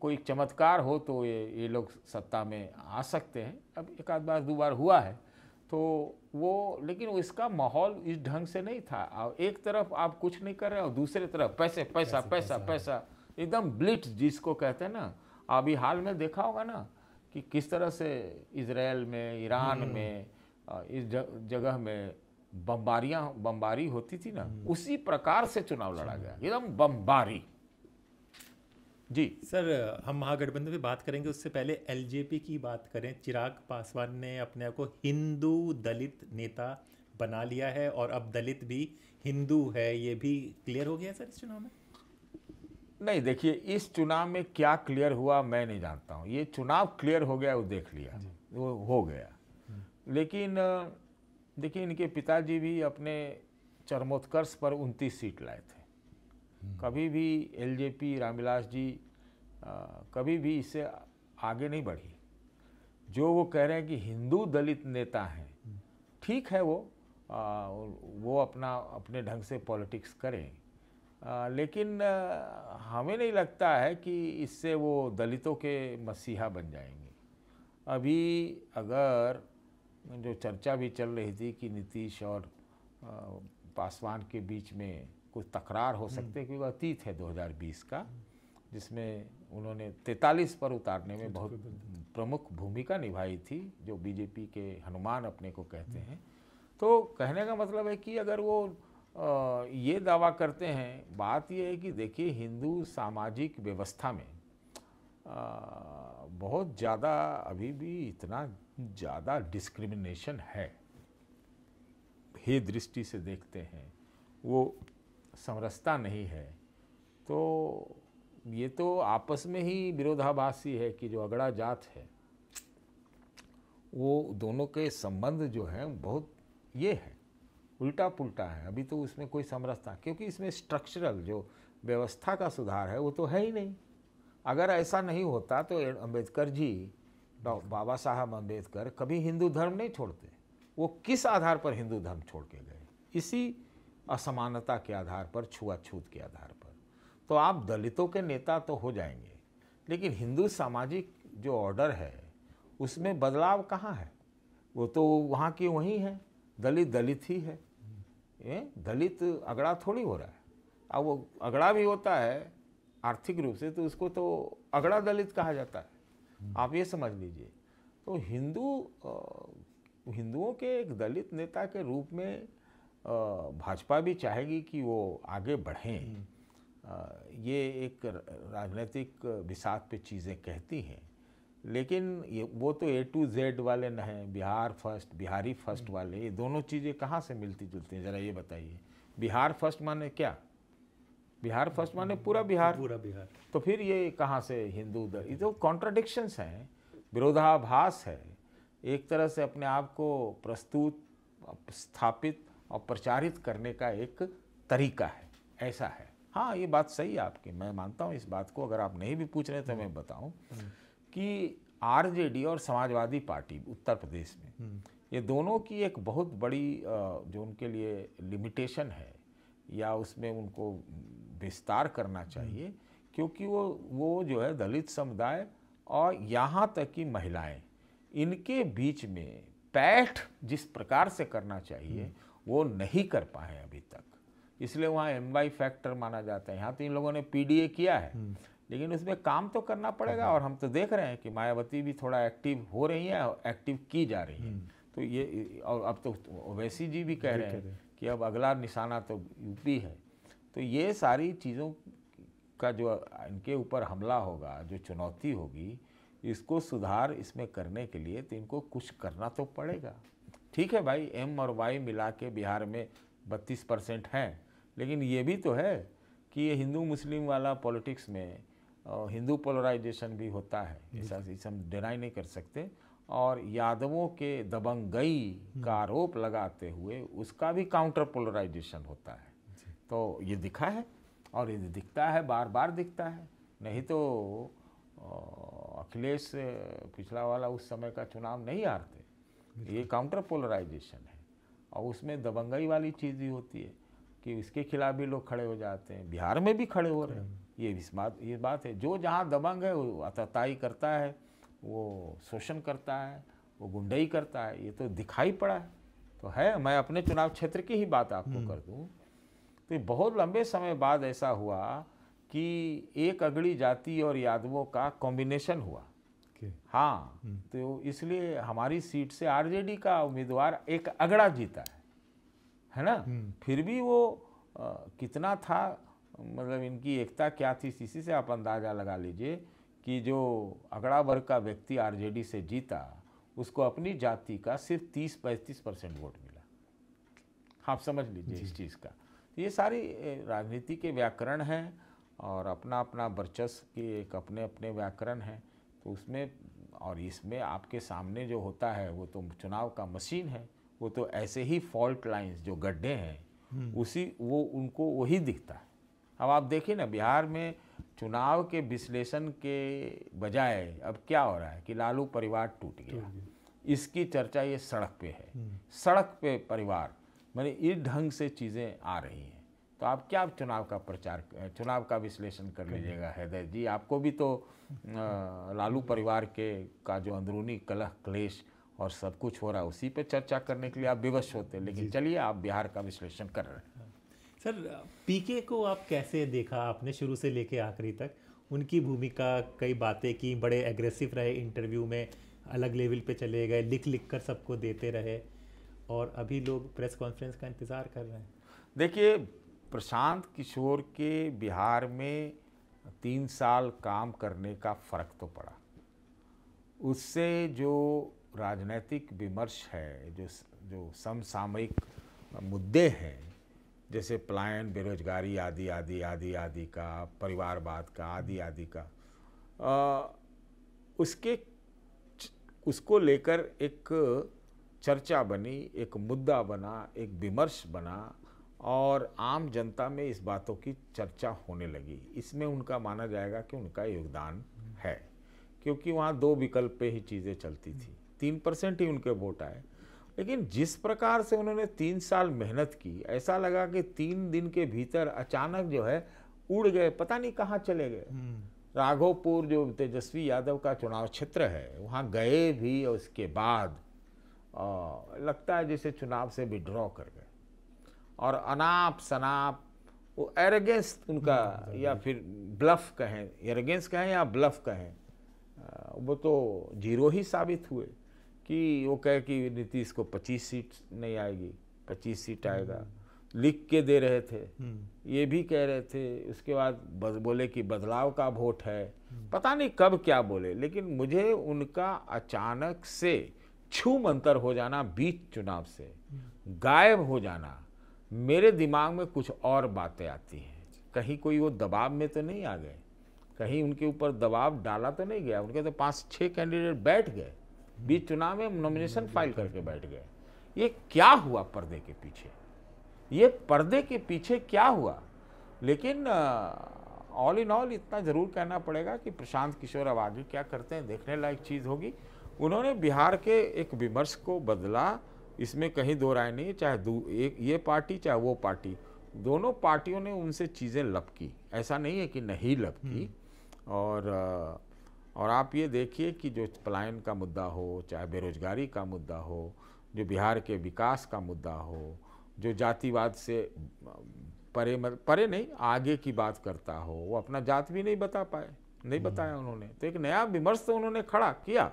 कोई चमत्कार हो तो ये लोग सत्ता में आ सकते हैं। अब एक आध बार 2 बार हुआ है तो वो, लेकिन इसका माहौल इस ढंग से नहीं था। एक तरफ आप कुछ नहीं कर रहे और दूसरी तरफ पैसे पैसा पैसा पैसा, एकदम ब्लिट्स जिसको कहते हैं ना। अभी हाल में देखा होगा ना कि किस तरह से इजराइल में, ईरान में, इस जगह में बमबारी होती थी ना, उसी प्रकार से चुनाव लड़ा गया, एकदम बमबारी। जी सर, हम महागठबंधन पे बात करेंगे, उससे पहले एलजेपी की बात करें। चिराग पासवान ने अपने आप को हिंदू दलित नेता बना लिया है और अब दलित भी हिंदू है, ये भी क्लियर हो गया सर इस चुनाव में? नहीं, देखिए इस चुनाव में क्या क्लियर हुआ मैं नहीं जानता हूँ। ये चुनाव क्लियर हो गया, वो देख लिया, वो हो गया। लेकिन देखिए इनके पिताजी भी अपने चरमोत्कर्ष पर 29 सीट लाए थे। कभी भी एलजेपी रामविलास जी कभी भी इससे आगे नहीं बढ़ी। जो वो कह रहे हैं कि हिंदू दलित नेता हैं, ठीक है, वो अपने ढंग से पॉलिटिक्स करें, लेकिन हमें नहीं लगता है कि इससे वो दलितों के मसीहा बन जाएंगे। अभी अगर जो चर्चा भी चल रही थी कि नीतीश और पासवान के बीच में कुछ तकरार हो सकते हैं, क्योंकि अतीत है 2020 का, जिसमें उन्होंने 43 पर उतारने में बहुत प्रमुख भूमिका निभाई थी, जो बीजेपी के हनुमान अपने को कहते हैं। तो कहने का मतलब है कि अगर वो ये दावा करते हैं, बात ये है कि देखिए हिंदू सामाजिक व्यवस्था में बहुत ज़्यादा अभी भी इतना ज़्यादा डिस्क्रिमिनेशन है, भेद दृष्टि से देखते हैं, वो समरसता नहीं है। तो ये तो आपस में ही विरोधाभासी है कि जो अगड़ा जात है, वो दोनों के संबंध जो हैं बहुत ये है, उल्टा पुल्टा है। अभी तो उसमें कोई समरसता, क्योंकि इसमें स्ट्रक्चरल जो व्यवस्था का सुधार है वो तो है ही नहीं। अगर ऐसा नहीं होता तो अम्बेडकर जी, बाबा साहब अम्बेडकर कभी हिंदू धर्म नहीं छोड़ते। वो किस आधार पर हिंदू धर्म छोड़ के गए? इसी असमानता के आधार पर, छुआछूत के आधार पर। तो आप दलितों के नेता तो हो जाएंगे, लेकिन हिंदू सामाजिक जो ऑर्डर है उसमें बदलाव कहाँ है? वो तो वहाँ की वहीं है, दलित दलित ही है। दलित अगड़ा थोड़ी हो रहा है। अब वो अगड़ा भी होता है आर्थिक रूप से तो उसको तो अगड़ा दलित कहा जाता है। आप ये समझ लीजिए। तो हिंदुओं के एक दलित नेता के रूप में भाजपा भी चाहेगी कि वो आगे बढ़ें। ये एक राजनीतिक बिसात पे चीज़ें कहती हैं, लेकिन वो तो A to Z वाले न हैं, बिहार फर्स्ट, बिहारी फर्स्ट वाले। ये दोनों चीज़ें कहाँ से मिलती जुलती हैं, ज़रा ये बताइए। बिहार फर्स्ट माने क्या? बिहार फर्स्ट माने पूरा बिहार। तो फिर ये कहाँ से हिंदू दल? ये तो कॉन्ट्राडिक्शंस हैं, विरोधाभास है। एक तरह से अपने आप को प्रस्तुत, स्थापित और प्रचारित करने का एक तरीका है, ऐसा है। हाँ, ये बात सही है आपकी, मैं मानता हूँ इस बात को। अगर आप नहीं भी पूछ रहे तो मैं बताऊँ कि आरजेडी और समाजवादी पार्टी उत्तर प्रदेश में, ये दोनों की एक बहुत बड़ी जो उनके लिए लिमिटेशन है या उसमें उनको विस्तार करना चाहिए, क्योंकि वो जो है दलित समुदाय और यहाँ तक कि महिलाएं, इनके बीच में पैठ जिस प्रकार से करना चाहिए वो नहीं कर पाए अभी तक। इसलिए वहाँ MY फैक्टर माना जाता है। यहाँ तो इन लोगों ने PDA किया है, लेकिन उसमें काम तो करना पड़ेगा। और हम तो देख रहे हैं कि मायावती भी थोड़ा एक्टिव हो रही है और एक्टिव की जा रही है। तो ये, और अब तो ओवैसी जी भी कह रहे हैं कि अब अगला निशाना तो यूपी है। तो ये सारी चीज़ों का जो इनके ऊपर हमला होगा, जो चुनौती होगी, इसको सुधार इसमें करने के लिए तो इनको कुछ करना तो पड़ेगा। ठीक है भाई, M और Y मिला के बिहार में 32% हैं, लेकिन ये भी तो है कि ये हिंदू मुस्लिम वाला पॉलिटिक्स में हिंदू पोलराइजेशन भी होता है, ऐसा हम डिनाई नहीं कर सकते। और यादवों के दबंगई का आरोप लगाते हुए उसका भी काउंटर पोलराइजेशन होता है। तो ये दिखा है और ये दिखता है, बार बार दिखता है। नहीं तो अखिलेश पिछला वाला उस समय का चुनाव नहीं हारते। ये काउंटर पोलराइजेशन है और उसमें दबंगई वाली चीज़ ही होती है कि इसके खिलाफ भी लोग खड़े हो जाते हैं। बिहार में भी खड़े हो रहे हैं। ये बात है, जो जहाँ दबंग है वो अतताई करता है, वो शोषण करता है, वो गुंडई करता है। ये तो दिखाई पड़ा है। तो है, मैं अपने चुनाव क्षेत्र की ही बात आपको कर दूं तो बहुत लंबे समय बाद ऐसा हुआ कि एक अगड़ी जाति और यादवों का कॉम्बिनेशन हुआ। हाँ, तो इसलिए हमारी सीट से आरजेडी का उम्मीदवार एक अगड़ा जीता है ना। फिर भी वो कितना था, मतलब इनकी एकता क्या थी, इसी से आप अंदाज़ा लगा लीजिए कि जो अगड़ा वर्ग का व्यक्ति आरजेडी से जीता उसको अपनी जाति का सिर्फ 30-35% वोट मिला। आप समझ लीजिए इस चीज़ का। ये सारी राजनीति के व्याकरण हैं और अपना अपना वर्चस्व के एक अपने अपने व्याकरण हैं। तो उसमें और इसमें आपके सामने जो होता है वो तो चुनाव का मशीन है। वो तो ऐसे ही फॉल्ट लाइंस जो गड्ढे हैं उसी वो उनको वही दिखता है। अब आप देखिए ना, बिहार में चुनाव के विश्लेषण के बजाय अब क्या हो रहा है कि लालू परिवार टूट गया, इसकी चर्चा ये सड़क पे है। सड़क पे परिवार, माने इस ढंग से चीज़ें आ रही हैं। तो आप क्या चुनाव का प्रचार, चुनाव का विश्लेषण कर लीजिएगा हैदर जी। आपको भी तो लालू परिवार का जो अंदरूनी कलह क्लेश और सब कुछ हो रहा है उसी पे चर्चा करने के लिए आप विवश होते हैं। लेकिन चलिए, आप बिहार का विश्लेषण कर रहे हैं। सर, पीके को आप कैसे देखा आपने शुरू से लेके आखिरी तक? उनकी भूमिका, कई बातें की, बड़े एग्रेसिव रहे, इंटरव्यू में अलग लेवल पे चले गए, लिख कर सबको देते रहे, और अभी लोग प्रेस कॉन्फ्रेंस का इंतज़ार कर रहे हैं। देखिए, प्रशांत किशोर के बिहार में 3 साल काम करने का फ़र्क तो पड़ा। उससे जो राजनीतिक विमर्श है, जो समसामयिक मुद्दे हैं, जैसे पलायन, बेरोजगारी आदि आदि आदि आदि का, परिवारवाद का आदि आदि का, उसको लेकर एक चर्चा बनी, एक मुद्दा बना, एक विमर्श बना और आम जनता में इस बातों की चर्चा होने लगी। इसमें उनका माना जाएगा कि उनका योगदान है, क्योंकि वहाँ 2 विकल्प पे ही चीज़ें चलती थी। 3% ही उनके वोट आए। लेकिन जिस प्रकार से उन्होंने 3 साल मेहनत की, ऐसा लगा कि 3 दिन के भीतर अचानक जो है उड़ गए, पता नहीं कहाँ चले गए। राघोपुर जो तेजस्वी यादव का चुनाव क्षेत्र है, वहाँ गए भी और उसके बाद लगता है जैसे चुनाव से विड्रॉ कर गए। और अनाप शनाप वो एरोगेंस उनका, या फिर ब्लफ कहें, एरोगेंस कहें या ब्लफ कहें, वो तो जीरो ही साबित हुए। कि वो कहे कि नीतीश को 25 सीट नहीं आएगी, 25 सीट आएगा, लिख के दे रहे थे। ये भी कह रहे थे, उसके बाद बोले कि बदलाव का वोट है, पता नहीं कब क्या बोले। लेकिन मुझे उनका अचानक से छू मंतर हो जाना, बीच चुनाव से गायब हो जाना, मेरे दिमाग में कुछ और बातें आती हैं। कहीं कोई वो दबाव में तो नहीं आ गए, कहीं उनके ऊपर दबाव डाला तो नहीं गया। उनके तो 5-6 कैंडिडेट बैठ गए बीच चुनाव में, नॉमिनेशन फाइल करके बैठ गए। ये क्या हुआ पर्दे के पीछे, ये पर्दे के पीछे क्या हुआ? लेकिन ऑल इन ऑल इतना जरूर कहना पड़ेगा कि प्रशांत किशोर अब आगे क्या करते हैं देखने लायक चीज़ होगी। उन्होंने बिहार के एक विमर्श को बदला, इसमें कहीं दो राय नहीं है। चाहे एक ये पार्टी चाहे वो पार्टी, दोनों पार्टियों ने उनसे चीज़ें लपकी, ऐसा नहीं है कि नहीं लपकी। और आप ये देखिए कि जो पलायन का मुद्दा हो, चाहे बेरोजगारी का मुद्दा हो, जो बिहार के विकास का मुद्दा हो, जो जातिवाद से परे नहीं आगे की बात करता हो, वो अपना जात भी नहीं बता पाए, नहीं बताया उन्होंने। तो एक नया विमर्श तो उन्होंने खड़ा किया,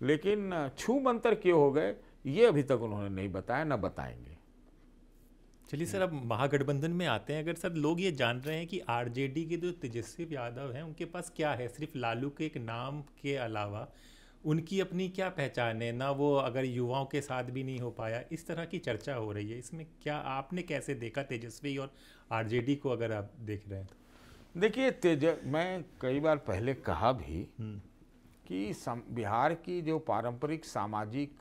लेकिन छू मंतर क्यों हो गए ये अभी तक उन्होंने नहीं बताया, ना बताएंगे। चलिए सर, अब महागठबंधन में आते हैं। अगर सर लोग ये जान रहे हैं कि आरजेडी के जो तेजस्वी यादव हैं उनके पास क्या है, सिर्फ लालू के एक नाम के अलावा उनकी अपनी क्या पहचान है, ना वो अगर युवाओं के साथ भी नहीं हो पाया, इस तरह की चर्चा हो रही है। इसमें क्या आपने कैसे देखा तेजस्वी और आरजेडी को, अगर आप देख रहे हैं तो? देखिए मैं कई बार पहले कहा भी कि बिहार की जो पारंपरिक सामाजिक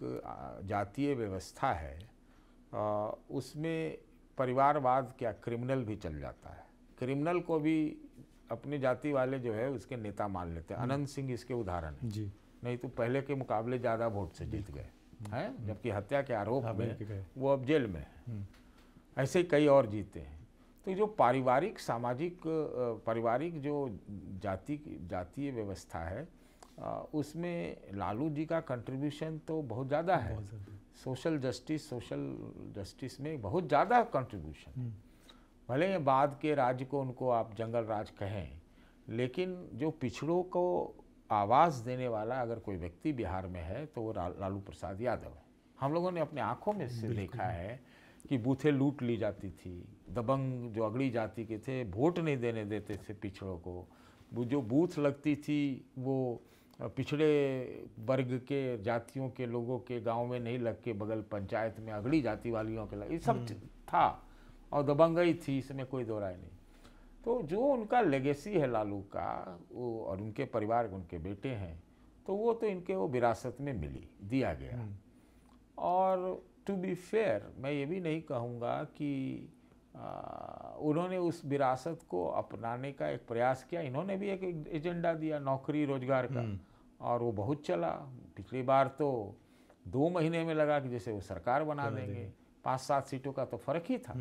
जातीय व्यवस्था है, उसमें परिवारवाद क्या क्रिमिनल भी चल जाता है। क्रिमिनल को भी अपनी जाति वाले जो है उसके नेता मान लेते हैं। अनंत सिंह इसके उदाहरण है जी। नहीं तो पहले के मुकाबले ज़्यादा वोट से जीत गए हैं, जबकि हत्या के आरोप में वो अब जेल में है। ऐसे ही कई और जीते हैं। तो जो पारिवारिक सामाजिक पारिवारिक जो जातीय व्यवस्था है, उसमें लालू जी का कंट्रीब्यूशन तो बहुत ज़्यादा है। सोशल जस्टिस में बहुत ज़्यादा कंट्रीब्यूशन। भले ही बाद के राज्य को उनको आप जंगल राज कहें, लेकिन जो पिछड़ों को आवाज़ देने वाला अगर कोई व्यक्ति बिहार में है तो वो लालू प्रसाद यादव है। हम लोगों ने अपने आँखों में से देखा है कि बूथें लूट ली जाती थी। दबंग जो अगड़ी जाति के थे वोट नहीं देने देते थे पिछड़ों को। वो जो बूथ लगती थी वो पिछड़े वर्ग के जातियों के लोगों के गांव में नहीं लग के बगल पंचायत में अगड़ी जाति वालियों के लग, ये सब था और दबंगई थी, इसमें कोई दो राय नहीं। तो जो उनका लेगेसी है लालू का, वो और उनके परिवार उनके बेटे हैं, तो वो तो इनके वो विरासत में दिया गया। और टू बी फेयर मैं ये भी नहीं कहूँगा कि उन्होंने उस विरासत को अपनाने का एक प्रयास किया। इन्होंने भी एक एजेंडा दिया नौकरी रोजगार का, और वो बहुत चला। पिछली बार तो 2 महीने में लगा कि जैसे वो सरकार बना देंगे। 5-7 सीटों का तो फर्क ही था,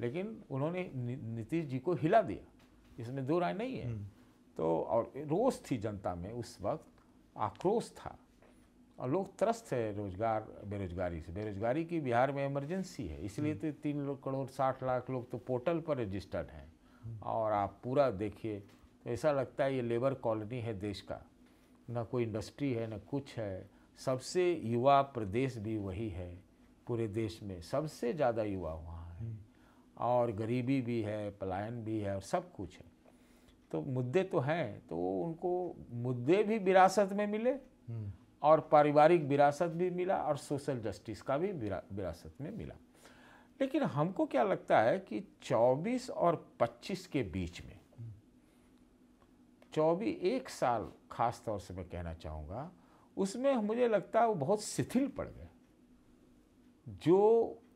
लेकिन उन्होंने नीतीश जी को हिला दिया, इसमें दो राय नहीं है। तो और रोष थी जनता में, उस वक्त आक्रोश था और लोग त्रस्त है बेरोजगारी से। बेरोजगारी की बिहार में इमरजेंसी है, इसलिए तो 3 करोड़ 60 लाख लोग तो पोर्टल पर रजिस्टर्ड हैं। और आप पूरा देखिए तो ऐसा लगता है ये लेबर कॉलोनी है देश का, ना कोई इंडस्ट्री है ना कुछ है। सबसे युवा प्रदेश भी वही है, पूरे देश में सबसे ज़्यादा युवा वहाँ है, और गरीबी भी है, पलायन भी है और सब कुछ है। तो मुद्दे तो हैं, तो उनको मुद्दे भी विरासत में मिले और पारिवारिक विरासत भी मिला और सोशल जस्टिस का भी विरासत में मिला। लेकिन हमको क्या लगता है कि 24 और 25 के बीच में 24 1 साल खास तौर से मैं कहना चाहूँगा, उसमें मुझे लगता है वो बहुत शिथिल पड़ गए। जो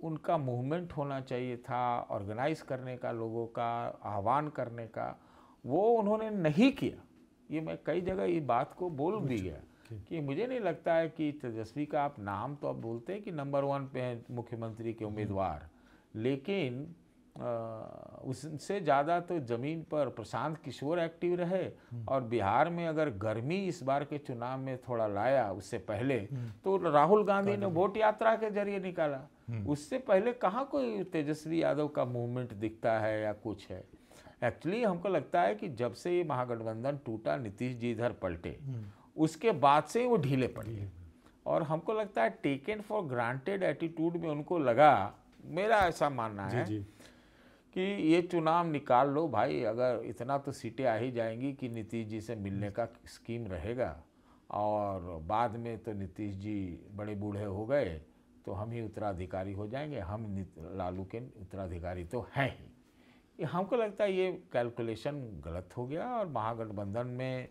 उनका मूवमेंट होना चाहिए था, ऑर्गेनाइज करने का, लोगों का आह्वान करने का, वो उन्होंने नहीं किया। ये मैं कई जगह ये बात को बोल भी गया कि मुझे नहीं लगता है कि तेजस्वी का आप नाम तो आप बोलते हैं कि नंबर 1 पे हैं मुख्यमंत्री के उम्मीदवार, लेकिन उससे ज़्यादा तो ज़मीन पर प्रशांत किशोर एक्टिव रहे। और बिहार में अगर गर्मी इस बार के चुनाव में थोड़ा लाया उससे पहले, तो राहुल गांधी ने वोट यात्रा के जरिए निकाला। उससे पहले कहाँ कोई तेजस्वी यादव का मूवमेंट दिखता है या कुछ है। एक्चुअली हमको लगता है कि जब से ये महागठबंधन टूटा, नीतीश जी इधर पलटे, उसके बाद से वो ढीले पड़े। और हमको लगता है टेकन फॉर ग्रांटेड एटीट्यूड में उनको लगा, मेरा ऐसा मानना है कि ये चुनाव निकाल लो भाई, अगर इतना तो सीटें आ ही जाएंगी कि नीतीश जी से मिलने का स्कीम रहेगा। और बाद में तो नीतीश जी बड़े बूढ़े हो गए तो हम ही उत्तराधिकारी हो जाएंगे, हम लालू के उत्तराधिकारी तो हैं ही। हमको लगता है ये कैलकुलेशन गलत हो गया। और महागठबंधन में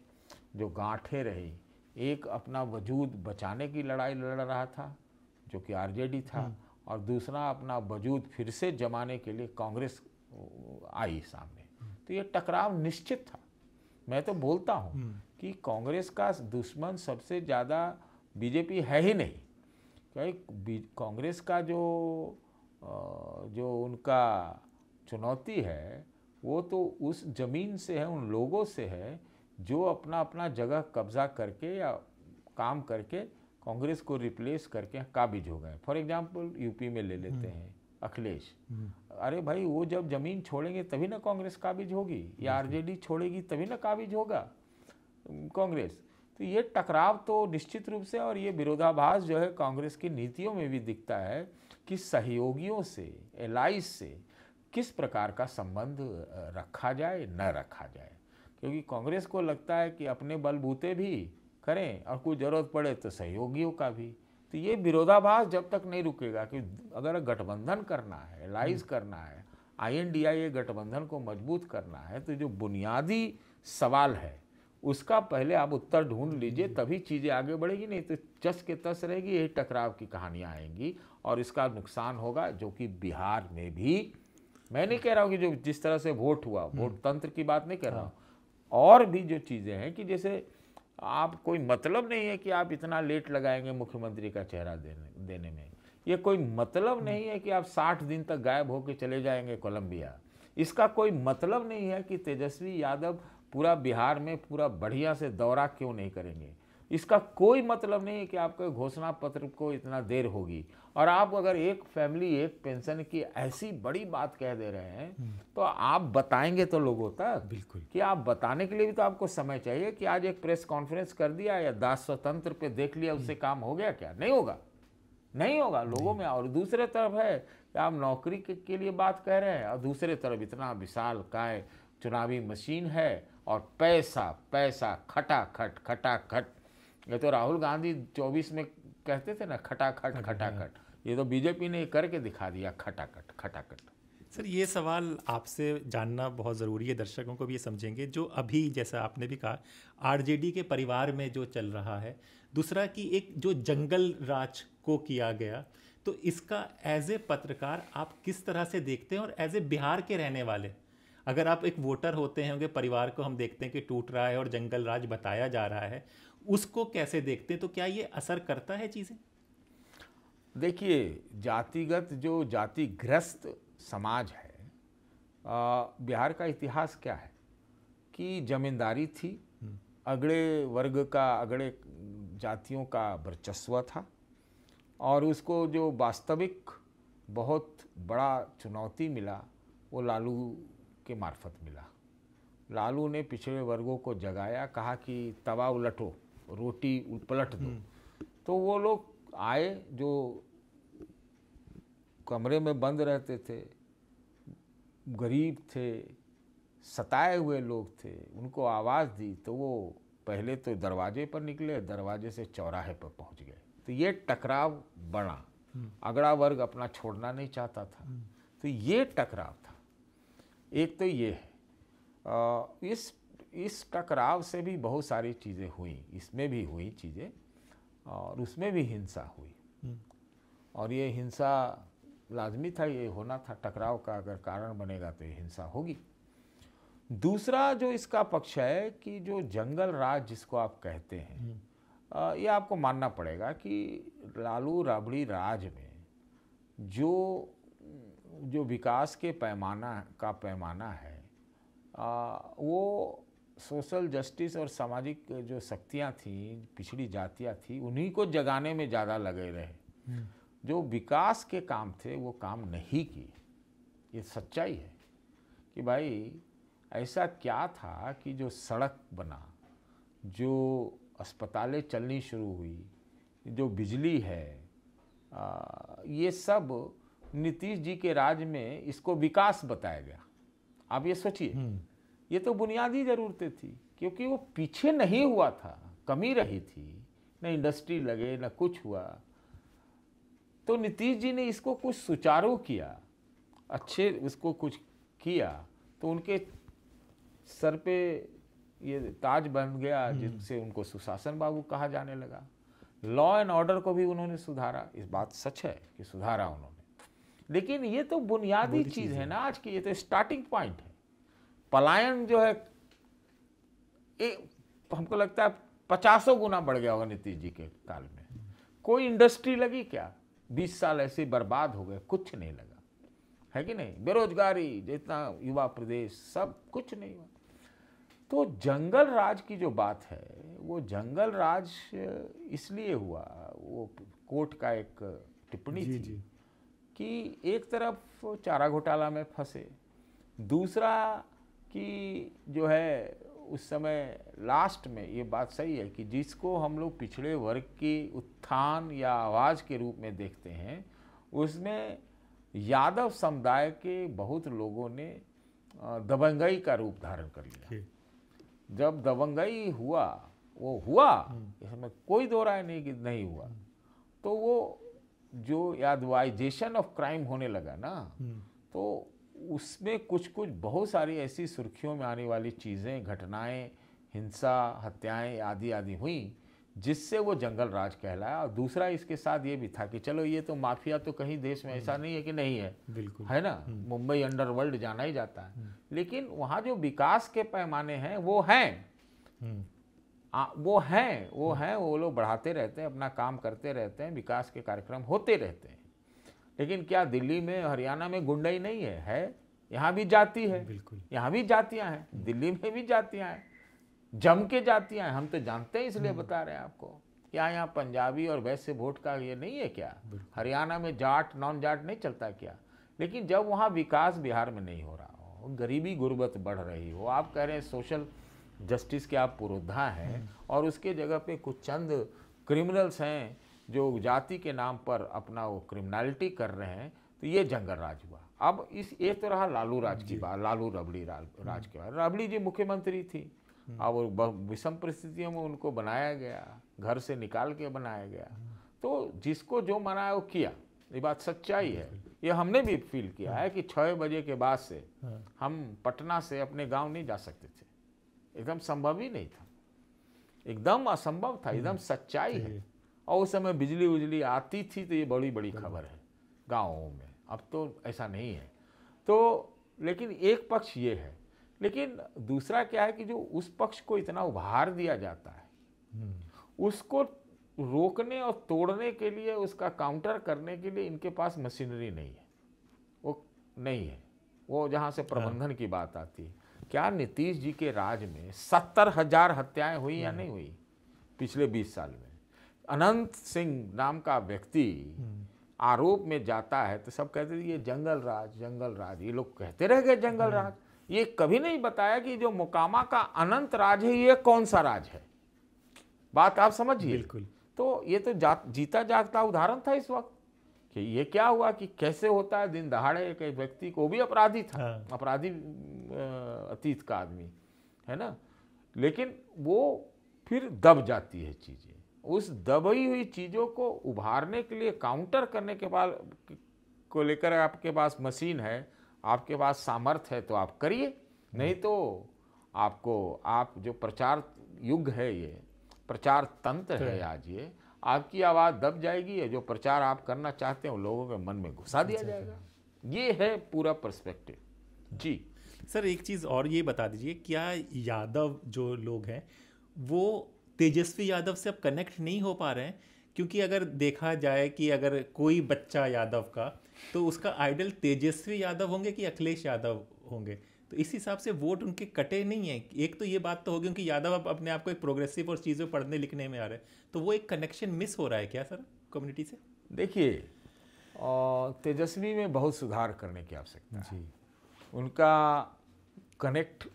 जो गांठें रही, एक अपना वजूद बचाने की लड़ाई लड़ रहा था जो कि आरजेडी था, और दूसरा अपना वजूद फिर से जमाने के लिए कांग्रेस आई सामने। तो ये टकराव निश्चित था। मैं तो बोलता हूँ कि कांग्रेस का दुश्मन सबसे ज़्यादा बीजेपी है ही नहीं, क्योंकि कांग्रेस का जो उनका चुनौती है वो तो उस जमीन से है, उन लोगों से है जो अपना अपना जगह कब्जा करके या काम करके कांग्रेस को रिप्लेस करके काबिज हो गए। फॉर एग्जांपल यूपी में ले लेते हैं अखिलेश। अरे भाई, वो जब जमीन छोड़ेंगे तभी ना कांग्रेस काबिज होगी, या आरजेडी छोड़ेगी तभी ना काबिज होगा कांग्रेस। तो ये टकराव तो निश्चित रूप से, और ये विरोधाभास जो है कांग्रेस की नीतियों में भी दिखता है कि सहयोगियों से, एलाइज से किस प्रकार का संबंध रखा जाए न रखा जाए। क्योंकि कांग्रेस को लगता है कि अपने बलबूते भी करें और कोई ज़रूरत पड़े तो सहयोगियों का भी। तो ये विरोधाभास जब तक नहीं रुकेगा कि अगर गठबंधन करना है, एलाइज करना है, INDIA गठबंधन को मजबूत करना है, तो जो बुनियादी सवाल है उसका पहले आप उत्तर ढूंढ लीजिए, तभी चीज़ें आगे बढ़ेगी। नहीं तो जस के तस रहेगी, यही टकराव की कहानियाँ आएंगी और इसका नुकसान होगा। जो कि बिहार में भी, मैं नहीं कह रहा हूँ कि जो जिस तरह से वोट हुआ, वोट तंत्र की बात नहीं कर रहा हूँ, और भी जो चीज़ें हैं कि जैसे आप, कोई मतलब नहीं है कि आप इतना लेट लगाएंगे मुख्यमंत्री का चेहरा देने में। ये कोई मतलब नहीं है कि आप 60 दिन तक गायब होकर चले जाएंगे कोलंबिया। इसका कोई मतलब नहीं है कि तेजस्वी यादव पूरा बिहार में पूरा बढ़िया से दौरा क्यों नहीं करेंगे। इसका कोई मतलब नहीं है कि आपके घोषणा पत्र को इतना देर होगी। और आप अगर एक फैमिली एक पेंशन की ऐसी बड़ी बात कह दे रहे हैं तो आप बताएंगे तो लोगों तक। बिल्कुल कि आप बताने के लिए भी तो आपको समय चाहिए कि आज एक प्रेस कॉन्फ्रेंस कर दिया या दास स्वतंत्र पे देख लिया, उससे काम हो गया क्या? नहीं होगा, नहीं होगा लोगों में। और दूसरे तरफ है कि आप नौकरी के लिए बात कह रहे हैं, और दूसरे तरफ इतना विशाल काय चुनावी मशीन है और पैसा पैसा खटाखट खटाखट। ये तो राहुल गांधी 24 में कहते थे ना, खटाखट खटाखट। ये तो बीजेपी ने करके दिखा दिया, खटाखट खटाखट। सर, ये सवाल आपसे जानना बहुत ज़रूरी है, दर्शकों को भी ये समझेंगे जो अभी, जैसा आपने भी कहा, आरजेडी के परिवार में जो चल रहा है। दूसरा कि एक जो जंगल राज को किया गया, तो इसका एज ए पत्रकार आप किस तरह से देखते हैं? और एज ए बिहार के रहने वाले, अगर आप एक वोटर होते हैं, उनके परिवार को हम देखते हैं कि टूट रहा है और जंगल राज बताया जा रहा है, उसको कैसे देखते हैं? तो क्या ये असर करता है चीज़ें? देखिए, जातिगत जो जातिग्रस्त समाज है, बिहार का इतिहास क्या है कि जमींदारी थी, अगड़े वर्ग का, अगड़े जातियों का वर्चस्व था। और उसको जो वास्तविक बहुत बड़ा चुनौती मिला वो लालू के मार्फत मिला। लालू ने पिछड़े वर्गों को जगाया, कहा कि तवा उलटो, रोटी पलट दो। तो वो लोग आए जो कमरे में बंद रहते थे, गरीब थे, सताए हुए लोग थे, उनको आवाज़ दी। तो वो पहले तो दरवाजे पर निकले, दरवाजे से चौराहे पर पहुंच गए। तो ये टकराव बढ़ा, अगड़ा वर्ग अपना छोड़ना नहीं चाहता था, तो ये टकराव था। एक तो ये है, इस टकराव से भी बहुत सारी चीज़ें हुई, इसमें भी हुई चीज़ें और उसमें भी हिंसा हुई। और ये हिंसा लाजमी था, ये होना था। टकराव का अगर कारण बनेगा तो ये हिंसा होगी। दूसरा जो इसका पक्ष है कि जो जंगल राज जिसको आप कहते हैं, ये आपको मानना पड़ेगा कि लालू राबड़ी राज में जो जो विकास के पैमाना है वो सोशल जस्टिस और सामाजिक जो शक्तियाँ थीं, पिछड़ी जातियाँ थी, उन्हीं को जगाने में ज़्यादा लगे रहे। जो विकास के काम थे वो काम नहीं किए। ये सच्चाई है कि भाई ऐसा क्या था कि जो सड़क बना, जो अस्पतालें चलनी शुरू हुई, जो बिजली है, ये सब नीतीश जी के राज में इसको विकास बताया गया। आप ये सोचिए, ये तो बुनियादी ज़रूरतें थी, क्योंकि वो पीछे नहीं हुआ था, कमी रही थी, न इंडस्ट्री लगे न कुछ हुआ। तो नीतीश जी ने इसको कुछ सुचारू किया, अच्छे उसको कुछ किया, तो उनके सर पे ये ताज बन गया, जिनसे उनको सुशासन बाबू कहा जाने लगा। लॉ एंड ऑर्डर को भी उन्होंने सुधारा, इस बात सच है कि सुधारा उन्होंने। लेकिन ये तो बुनियादी चीज़ है ना आज की, ये तो स्टार्टिंग पॉइंट है। पलायन जो है हमको लगता है 50 गुना बढ़ गया होगा नीतीश जी के काल में। कोई इंडस्ट्री लगी क्या? 20 साल ऐसे बर्बाद हो गए, कुछ नहीं लगा, है कि नहीं? बेरोजगारी, जितना युवा प्रदेश, सब कुछ नहीं हुआ। तो जंगल राज की जो बात है, वो जंगल राज इसलिए हुआ, वो कोर्ट का एक टिप्पणी थी कि एक तरफ चारा घोटाला में फंसे, दूसरा कि जो है उस समय लास्ट में ये बात सही है कि जिसको हम लोग पिछड़े वर्ग की उत्थान या आवाज़ के रूप में देखते हैं, उसमें यादव समुदाय के बहुत लोगों ने दबंगई का रूप धारण कर लिया। जब दबंगई हुआ, वो हुआ, इसमें कोई दो राय नहीं कि नहीं हुआ, तो वो जो यादवाइजेशन ऑफ क्राइम होने लगा ना, तो उसमें कुछ बहुत सारी ऐसी सुर्खियों में आने वाली चीज़ें, घटनाएं, हिंसा, हत्याएं आदि आदि हुई, जिससे वो जंगल राज कहलाया। और दूसरा इसके साथ ये भी था कि चलो ये तो माफिया तो कहीं देश में ऐसा नहीं है कि नहीं है, बिल्कुल है ना, मुंबई अंडरवर्ल्ड जाना ही जाता है, लेकिन वहाँ जो विकास के पैमाने हैं वो हैं, वो लोग बढ़ाते रहते हैं, अपना काम करते रहते हैं, विकास के कार्यक्रम होते रहते हैं। लेकिन क्या दिल्ली में, हरियाणा में गुंडाई नहीं है? यहाँ भी जाति है, बिल्कुल, यहाँ भी जातियाँ हैं, दिल्ली में भी जातियाँ हैं, जम के जातियाँ हैं। हम तो जानते हैं, इसलिए बता रहे हैं आपको। क्या यहाँ पंजाबी और वैश्य वोट का ये नहीं है क्या? हरियाणा में जाट नॉन जाट नहीं चलता क्या? लेकिन जब वहाँ विकास बिहार में नहीं हो रहा हो, गरीबी गुर्बत बढ़ रही हो, आप कह रहे हैं सोशल जस्टिस के आप पुरोधा हैं, और उसके जगह पे कुछ चंद क्रिमिनल्स हैं जो जाति के नाम पर अपना वो क्रिमिनलिटी कर रहे हैं, तो ये जंगल राज हुआ। अब इस एक तो रहा लालू राज की बात, लालू रबड़ी राज के बाद। रबड़ी जी मुख्यमंत्री थी, अब विषम परिस्थितियों में उनको बनाया गया, घर से निकाल के बनाया गया, तो जिसको जो मनाया वो किया, ये बात सच्चाई है। ये हमने भी फील किया है कि 6 बजे के बाद से हम पटना से अपने गांव नहीं जा सकते थे, एकदम संभव ही नहीं था, एकदम असंभव था, एकदम सच्चाई है। और उस समय बिजली उजली आती थी तो ये बड़ी बड़ी खबर है गाँवों में, अब तो ऐसा नहीं है। तो लेकिन एक पक्ष ये है, लेकिन दूसरा क्या है कि जो उस पक्ष को इतना उभार दिया जाता है, उसको रोकने और तोड़ने के लिए, उसका काउंटर करने के लिए इनके पास मशीनरी नहीं है, वो नहीं है। वो जहाँ से प्रबंधन की बात आती है, क्या नीतीश जी के राज में 70,000 हत्याएं हुई या नहीं हुई पिछले 20 साल में? अनंत सिंह नाम का व्यक्ति आरोप में जाता है तो सब कहते थे ये जंगल राज, ये लोग कहते रह गए जंगल राज। ये कभी नहीं बताया कि जो मोकामा का अनंत राज है ये कौन सा राज है। बात आप समझिए। बिल्कुल। तो ये तो जीता जागता उदाहरण था इस वक्त कि ये क्या हुआ कि कैसे होता है दिन दहाड़े एक व्यक्ति को, भी अपराधी था, अपराधी अतीत का आदमी है ना, लेकिन वो फिर दब जाती है चीजें। उस दबी हुई चीजों को उभारने के लिए, काउंटर करने के बाद को लेकर आपके पास मशीन है, आपके पास सामर्थ्य है तो आप करिए, नहीं तो आप जो प्रचार युग है, ये प्रचार तंत्र है आज, ये आपकी आवाज़ दब जाएगी, जो प्रचार आप करना चाहते हैं लोगों के मन में घुसा दिया जाएगा। ये है पूरा पर्सपेक्टिव। जी सर, एक चीज़ और ये बता दीजिए, क्या यादव जो लोग हैं वो तेजस्वी यादव से अब कनेक्ट नहीं हो पा रहे हैं? क्योंकि अगर देखा जाए कि अगर कोई बच्चा यादव का, तो उसका आइडल तेजस्वी यादव होंगे कि अखिलेश यादव होंगे, तो इस हिसाब से वोट उनके कटे नहीं है। एक तो ये बात तो होगी क्योंकि यादव अब अपने आप को एक प्रोग्रेसिव और चीज़ें पढ़ने लिखने में आ रहे हैं, तो वो एक कनेक्शन मिस हो रहा है क्या सर कम्युनिटी से? देखिए, तेजस्वी में बहुत सुधार करने की आवश्यकता है। जी। उनका कनेक्ट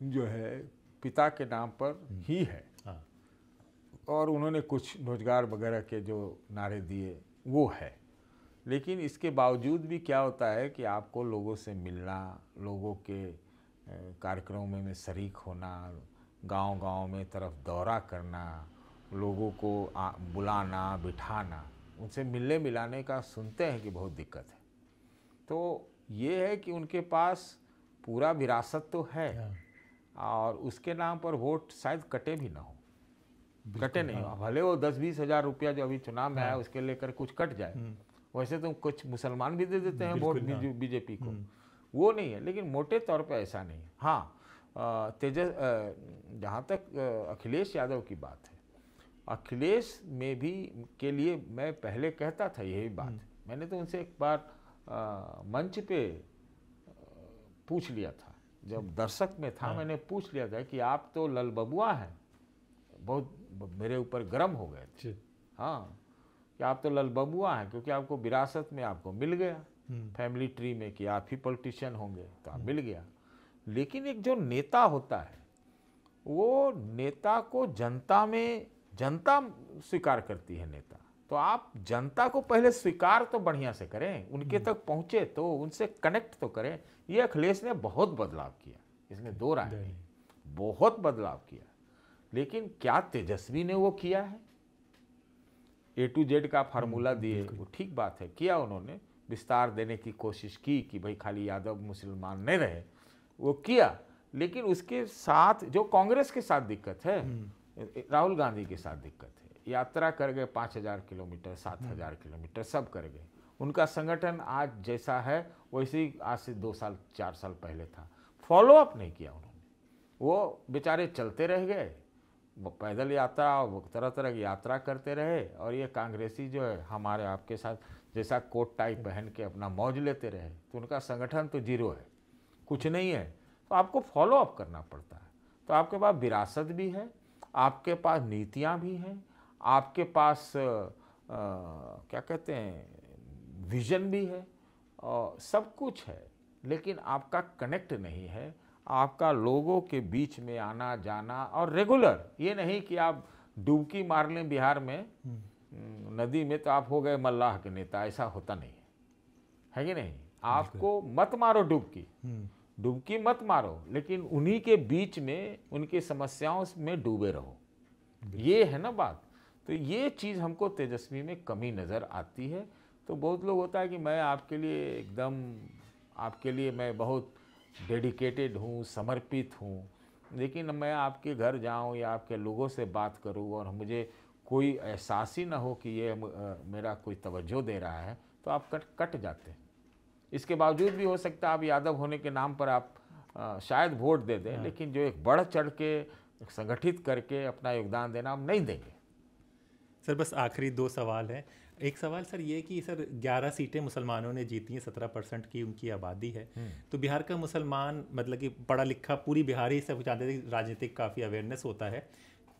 जो है पिता के नाम पर ही है, हाँ। और उन्होंने कुछ रोजगार वगैरह के जो नारे दिए वो है। लेकिन इसके बावजूद भी क्या होता है कि आपको लोगों से मिलना, लोगों के कार्यक्रमों में शरीक होना, गांव-गांव में तरफ दौरा करना, लोगों को बुलाना, बिठाना, उनसे मिलने मिलाने का सुनते हैं कि बहुत दिक्कत है। तो ये है कि उनके पास पूरा विरासत तो है, और उसके नाम पर वोट शायद कटे भी ना हो, कटे नहीं हो। भले वो 10-20 हज़ार रुपया जो अभी चुनाव में आया उसके लेकर कुछ कट जाए, वैसे तो कुछ मुसलमान भी दे देते हैं वोट बीजेपी को, वो नहीं है। लेकिन मोटे तौर पे ऐसा नहीं है। हाँ, जहाँ तक अखिलेश यादव की बात है, अखिलेश में भी के लिए मैं पहले कहता था यही बात। मैंने तो उनसे एक बार मंच पे पूछ लिया था, जब दर्शक में था, मैंने पूछ लिया था कि आप तो लल बबुआ हैं, बहुत मेरे ऊपर गर्म हो गए थे। हाँ, कि आप तो लल बबुआ हैं, क्योंकि आपको विरासत में आपको मिल गया, फैमिली ट्री में कि आप ही पॉलिटिशियन होंगे, तो आप मिल गया। लेकिन एक जो नेता होता है, वो नेता को जनता स्वीकार करती है नेता, तो आप जनता को पहले स्वीकार तो बढ़िया से करें, उनके तक पहुंचे तो उनसे कनेक्ट तो करें। ये अखिलेश ने बहुत बदलाव किया, इसमें दो राय नहीं, बहुत बदलाव किया। लेकिन क्या तेजस्वी ने वो किया है? A to Z का फार्मूला दिए, वो ठीक बात है, किया उन्होंने, विस्तार देने की कोशिश की कि भाई खाली यादव मुसलमान नहीं रहे, वो किया। लेकिन उसके साथ जो कांग्रेस के साथ दिक्कत है, राहुल गांधी के साथ दिक्कत है। यात्रा कर गए 5000 किलोमीटर, 7000 किलोमीटर, सब कर गए। उनका संगठन आज जैसा है वैसे ही आज से 2 साल 4 साल पहले था। फॉलो अप नहीं किया उन्होंने, वो बेचारे चलते रह गए, पैदल यात्रा, वो तरह तरह की यात्रा करते रहे, और ये कांग्रेसी जो है हमारे आपके साथ जैसा कोट टाई पहन के अपना मौज लेते रहे। तो उनका संगठन तो जीरो है, कुछ नहीं है। तो आपको फॉलो अप करना पड़ता है। तो आपके पास विरासत भी है, आपके पास नीतियाँ भी हैं, आपके पास क्या कहते हैं विजन भी है, और सब कुछ है। लेकिन आपका कनेक्ट नहीं है, आपका लोगों के बीच में आना जाना, और रेगुलर, ये नहीं कि आप डुबकी मार लें बिहार में नदी में तो आप हो गए मल्लाह के नेता, ऐसा होता नहीं है कि नहीं? आपको मत मारो डुबकी मत मारो, लेकिन उन्हीं के बीच में उनकी समस्याओं में डूबे रहो, ये है ना बात। तो ये चीज़ हमको तेजस्वी में कमी नज़र आती है। तो बहुत लोग होता है कि मैं आपके लिए एकदम, आपके लिए मैं बहुत डेडिकेटेड हूँ, समर्पित हूँ, लेकिन मैं आपके घर जाऊँ या आपके लोगों से बात करूँ और मुझे कोई एहसास ही ना हो कि ये मेरा कोई तवज्जो दे रहा है, तो आप कट जाते हैं। इसके बावजूद भी हो सकता है आप यादव होने के नाम पर आप शायद वोट दे दें, लेकिन जो एक बढ़ चढ़ के संगठित करके अपना योगदान देना हम नहीं देंगे। सर बस आखिरी 2 सवाल हैं। एक सवाल सर ये कि सर 11 सीटें मुसलमानों ने जीती हैं, 17% की उनकी आबादी है, तो बिहार का मुसलमान मतलब कि पढ़ा लिखा पूरी बिहार ही सब जानते थे, राजनीतिक काफ़ी अवेयरनेस होता है,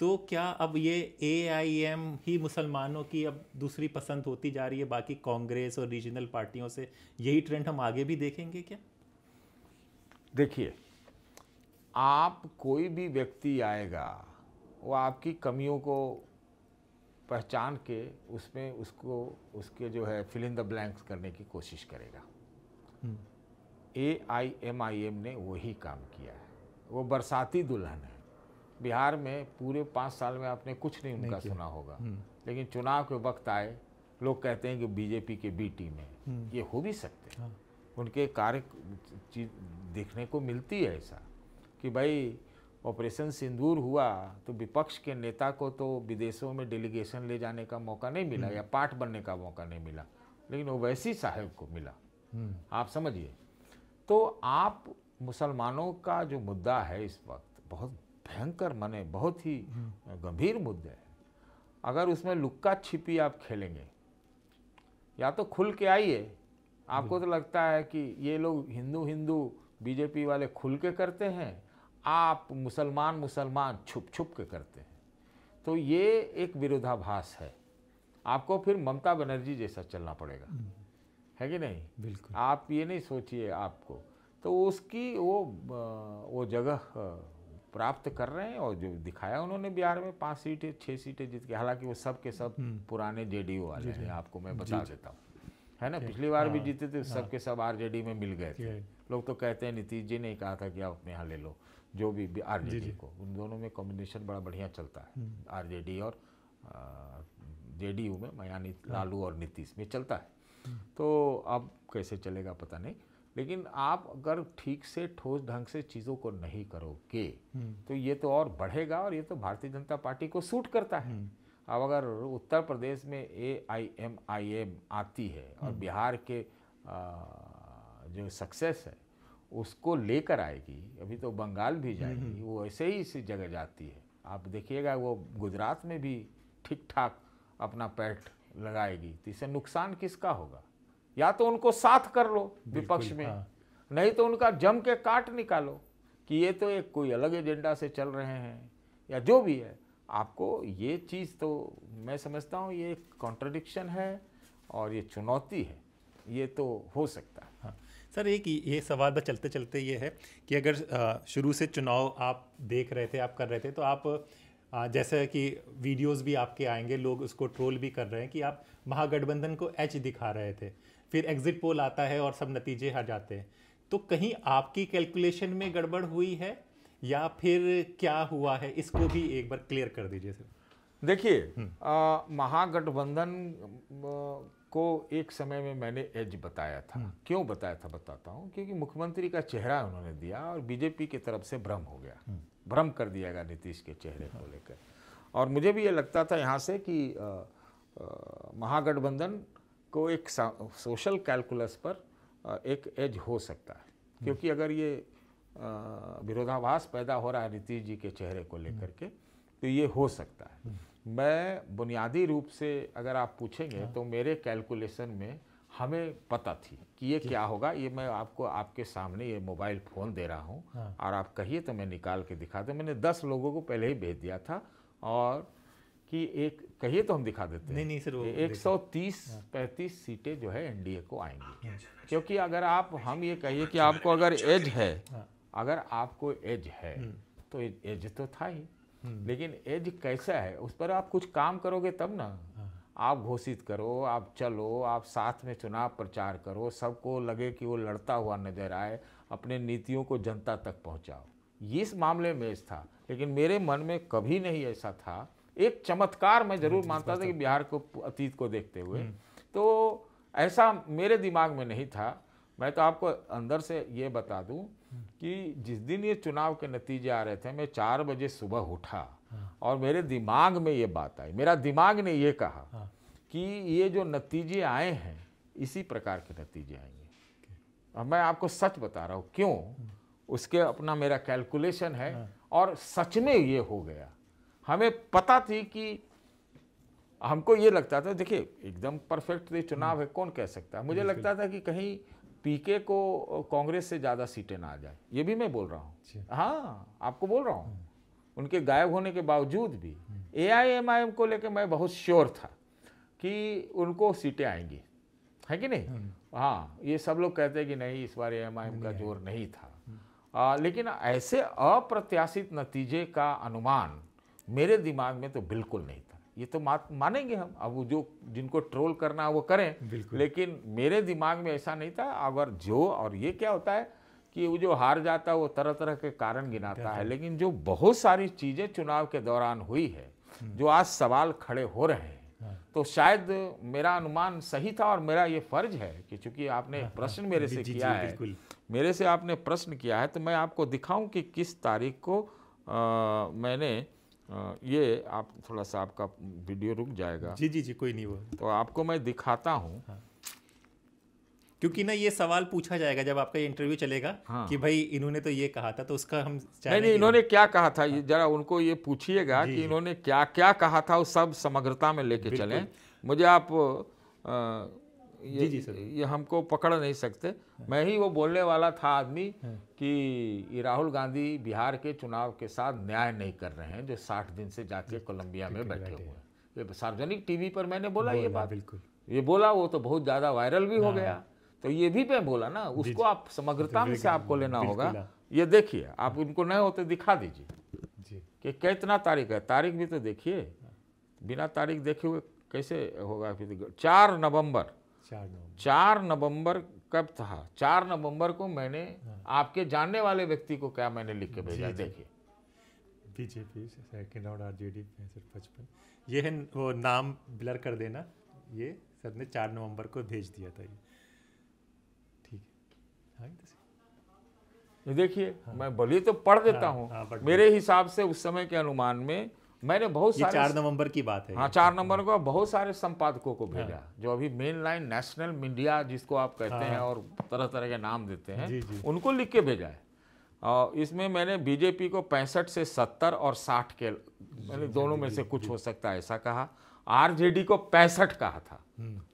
तो क्या अब ये AIM ही मुसलमानों की अब दूसरी पसंद होती जा रही है, बाकी कांग्रेस और रीजनल पार्टियों से? यही ट्रेंड हम आगे भी देखेंगे क्या? देखिए, आप कोई भी व्यक्ति आएगा, वो आपकी कमियों को पहचान के उसमें उसके जो है फिल इन द ब्लैंक्स करने की कोशिश करेगा। AIMIM ने वही काम किया है। वो बरसाती दुल्हन है। बिहार में पूरे 5 साल में आपने कुछ नहीं उनका सुना होगा, लेकिन चुनाव के वक्त आए, लोग कहते हैं कि बीजेपी के बी टीम है। ये हो भी सकते हैं, उनके कार्य देखने को मिलती है ऐसा कि भाई ऑपरेशन सिंदूर हुआ तो विपक्ष के नेता को तो विदेशों में डेलीगेशन ले जाने का मौका नहीं मिला या पार्ट बनने का मौका नहीं मिला, लेकिन ओवैसी साहब को मिला। आप समझिए। तो आप मुसलमानों का जो मुद्दा है इस वक्त बहुत भयंकर, माने बहुत ही गंभीर मुद्दा है। अगर उसमें लुक्का छिपी आप खेलेंगे, या तो खुल के आइए, आपको तो लगता है कि ये लोग हिंदू हिंदू बीजेपी वाले खुल के करते हैं, आप मुसलमान मुसलमान छुप छुप के करते हैं, तो ये एक विरोधाभास है। आपको फिर ममता बनर्जी जैसा चलना पड़ेगा, है कि नहीं? बिल्कुल। आप ये नहीं सोचिए आपको, तो उसकी वो जगह प्राप्त कर रहे हैं। और जो दिखाया उन्होंने बिहार में 5 सीटें 6 सीटें जीत के, हालांकि वो सब के सब पुराने जेडीयू वाले हैं, आपको मैं बता देता हूँ, है ना। पिछली बार भी जीते थे, सब के सब आरजेडी में मिल गए थे। लोग तो कहते हैं नीतीश जी ने कहा था कि आप अपने यहाँ ले लो जो भी आरजेडी को, उन दोनों में कॉम्बिनेशन बड़ा बढ़िया चलता है, आरजेडी और जेडीयू में, यानी लालू और नीतीश में चलता है। तो अब कैसे चलेगा पता नहीं, लेकिन आप अगर ठीक से ठोस ढंग से चीज़ों को नहीं करोगे तो ये तो और बढ़ेगा, और ये तो भारतीय जनता पार्टी को सूट करता है। अब अगर उत्तर प्रदेश में AIMIM आती है और बिहार के जो सक्सेस है उसको लेकर आएगी, अभी तो बंगाल भी जाएगी, वो ऐसे ही इसी जगह जाती है। आप देखिएगा वो गुजरात में भी ठीक ठाक अपना पैठ लगाएगी, तो इससे नुकसान किसका होगा? या तो उनको साथ कर लो विपक्ष में, नहीं तो उनका जम के काट निकालो कि ये तो एक कोई अलग एजेंडा से चल रहे हैं, या जो भी है। आपको ये चीज़ तो मैं समझता हूँ ये एक कॉन्ट्रडिक्शन है और ये चुनौती है, ये तो हो सकता है। हाँ सर, एक ये सवाल बस चलते चलते ये है कि अगर शुरू से चुनाव आप देख रहे थे, आप कर रहे थे, तो आप जैसे कि वीडियोस भी आपके आएंगे, लोग उसको ट्रोल भी कर रहे हैं कि आप महागठबंधन को एच दिखा रहे थे, फिर एग्जिट पोल आता है और सब नतीजे आ जाते हैं। तो कहीं आपकी कैलकुलेशन में गड़बड़ हुई है या फिर क्या हुआ है, इसको भी एक बार क्लियर कर दीजिए सर। देखिए, महागठबंधन को एक समय में मैंने एज बताया था। क्यों बताया था बताता हूँ, क्योंकि मुख्यमंत्री का चेहरा उन्होंने दिया और बीजेपी की तरफ से भ्रम हो गया, भ्रम कर दिया गया नीतीश के चेहरे को लेकर। और मुझे भी ये लगता था यहाँ से कि महागठबंधन को एक सोशल कैलकुलस पर एक एज हो सकता है, क्योंकि अगर ये विरोधाभास पैदा हो रहा है नीतीश जी के चेहरे को लेकर के, तो ये हो सकता है। मैं बुनियादी रूप से अगर आप पूछेंगे तो मेरे कैलकुलेशन में हमें पता थी कि ये क्या होगा। ये मैं आपको आपके सामने ये मोबाइल फ़ोन दे रहा हूँ और आप कहिए तो मैं निकाल के दिखा दूँ। मैंने 10 लोगों को पहले ही भेज दिया था, और कि एक कहिए तो हम दिखा देते हैं। नहीं सर, 130-35 सीटें जो है एनडीए को आएंगी, क्योंकि अगर आप हम ये कहिए कि आपको अगर एज है, अगर आपको एज है तो एज तो था ही, लेकिन एज कैसा है उस पर आप कुछ काम करोगे तब ना। आप घोषित करो, आप चलो, आप साथ में चुनाव प्रचार करो, सबको लगे कि वो लड़ता हुआ नजर आए, अपने नीतियों को जनता तक पहुंचाओ। इस मामले में एज था, लेकिन मेरे मन में कभी नहीं ऐसा था। एक चमत्कार मैं जरूर मानता था कि बिहार को अतीत को देखते हुए, तो ऐसा मेरे दिमाग में नहीं था। मैं तो आपको अंदर से ये बता दूं कि जिस दिन ये चुनाव के नतीजे आ रहे थे, मैं 4 बजे सुबह उठा और मेरे दिमाग में ये बात आई, मेरा दिमाग ने ये कहा कि ये जो नतीजे आए हैं इसी प्रकार के नतीजे आएंगे। अब मैं आपको सच बता रहा हूँ, क्यों, उसके अपना मेरा कैलकुलेशन है, और सच में ये हो गया। हमें पता थी कि हमको ये लगता था, देखिए एकदम परफेक्ट ये चुनाव है, कौन कह सकता है। मुझे लगता था कि कहीं पीके को कांग्रेस से ज़्यादा सीटें ना आ जाए, ये भी मैं बोल रहा हूँ। हाँ, आपको बोल रहा हूँ, उनके गायब होने के बावजूद भी AIMIM को लेकर मैं बहुत श्योर था कि उनको सीटें आएंगी, है कि नहीं। हाँ, ये सब लोग कहते हैं कि नहीं इस बार AIMIM का जोर नहीं था, लेकिन ऐसे अप्रत्याशित नतीजे का अनुमान मेरे दिमाग में तो बिल्कुल नहीं था। ये तो मानेंगे हम, अब वो जो जिनको ट्रोल करना वो करें, लेकिन मेरे दिमाग में ऐसा नहीं था। अगर जो, और ये क्या होता है कि वो जो हार जाता है वो तरह तरह के कारण गिनाता है, लेकिन जो बहुत सारी चीज़ें चुनाव के दौरान हुई है, जो आज सवाल खड़े हो रहे हैं, तो शायद मेरा अनुमान सही था। और मेरा ये फर्ज है कि चूंकि आपने प्रश्न मेरे से किया है, मेरे से आपने प्रश्न किया है, तो मैं आपको दिखाऊं कि किस तारीख को मैंने ये, आप थोड़ा सा आपका वीडियो रुक जाएगा। जी जी जी, कोई नहीं, वो तो आपको मैं दिखाता हूँ क्योंकि ना ये सवाल पूछा जाएगा जब आपका ये इंटरव्यू चलेगा हाँ। कि भाई इन्होंने तो ये कहा था, तो उसका हम नहीं, इन्होंने क्या कहा था, ये जरा उनको ये पूछिएगा जी, कि जी। इन्होंने क्या क्या कहा था, वो सब समग्रता में लेके बिल्कुल। चलें। मुझे आप जी, जी, सर। ये हमको पकड़ नहीं सकते। मैं ही वो बोलने वाला था आदमी कि ये राहुल गांधी बिहार के चुनाव के साथ न्याय नहीं कर रहे हैं, जो 60 दिन से जाके कोलंबिया में बैठे हुए हैं। ये सार्वजनिक टीवी पर मैंने बोला ये बात, बिल्कुल। ये बोला, वो तो बहुत ज़्यादा वायरल भी हो गया। तो ये भी मैं बोला ना, उसको आप समग्रता में से आपको लेना होगा। ये देखिए, आप इनको नहीं होते दिखा दीजिए जी। कि कितना तारीख है, तारीख भी तो देखिए। बिना तारीख देखे हुए कैसे होगा? फिर 4 नवंबर कब था? 4 नवंबर को मैंने आपके जानने वाले व्यक्ति को क्या मैंने लिख के भेजा, देखिए। बीजेपी सेकंड राउंड आरजेडी 65-55, ये है वो नाम ब्लर कर देना। ये सर ने 4 नवंबर को भेज दिया था ये, ठीक है। ये देखिए, मैं बोलिए तो पढ़ देता हूँ। मेरे हिसाब से उस समय के अनुमान में मैंने बहुत सारे, 4 नवंबर की बात है। हाँ, 4 नवंबर को बहुत सारे संपादकों को भेजा, जो अभी मेन लाइन नेशनल मीडिया जिसको आप कहते हैं और तरह तरह के नाम देते हैं, उनको लिख के भेजा है। और इसमें मैंने बीजेपी को 65 से 70 और 60 के, मैंने दोनों में से कुछ हो सकता है ऐसा कहा। आरजेडी को 65 कहा था।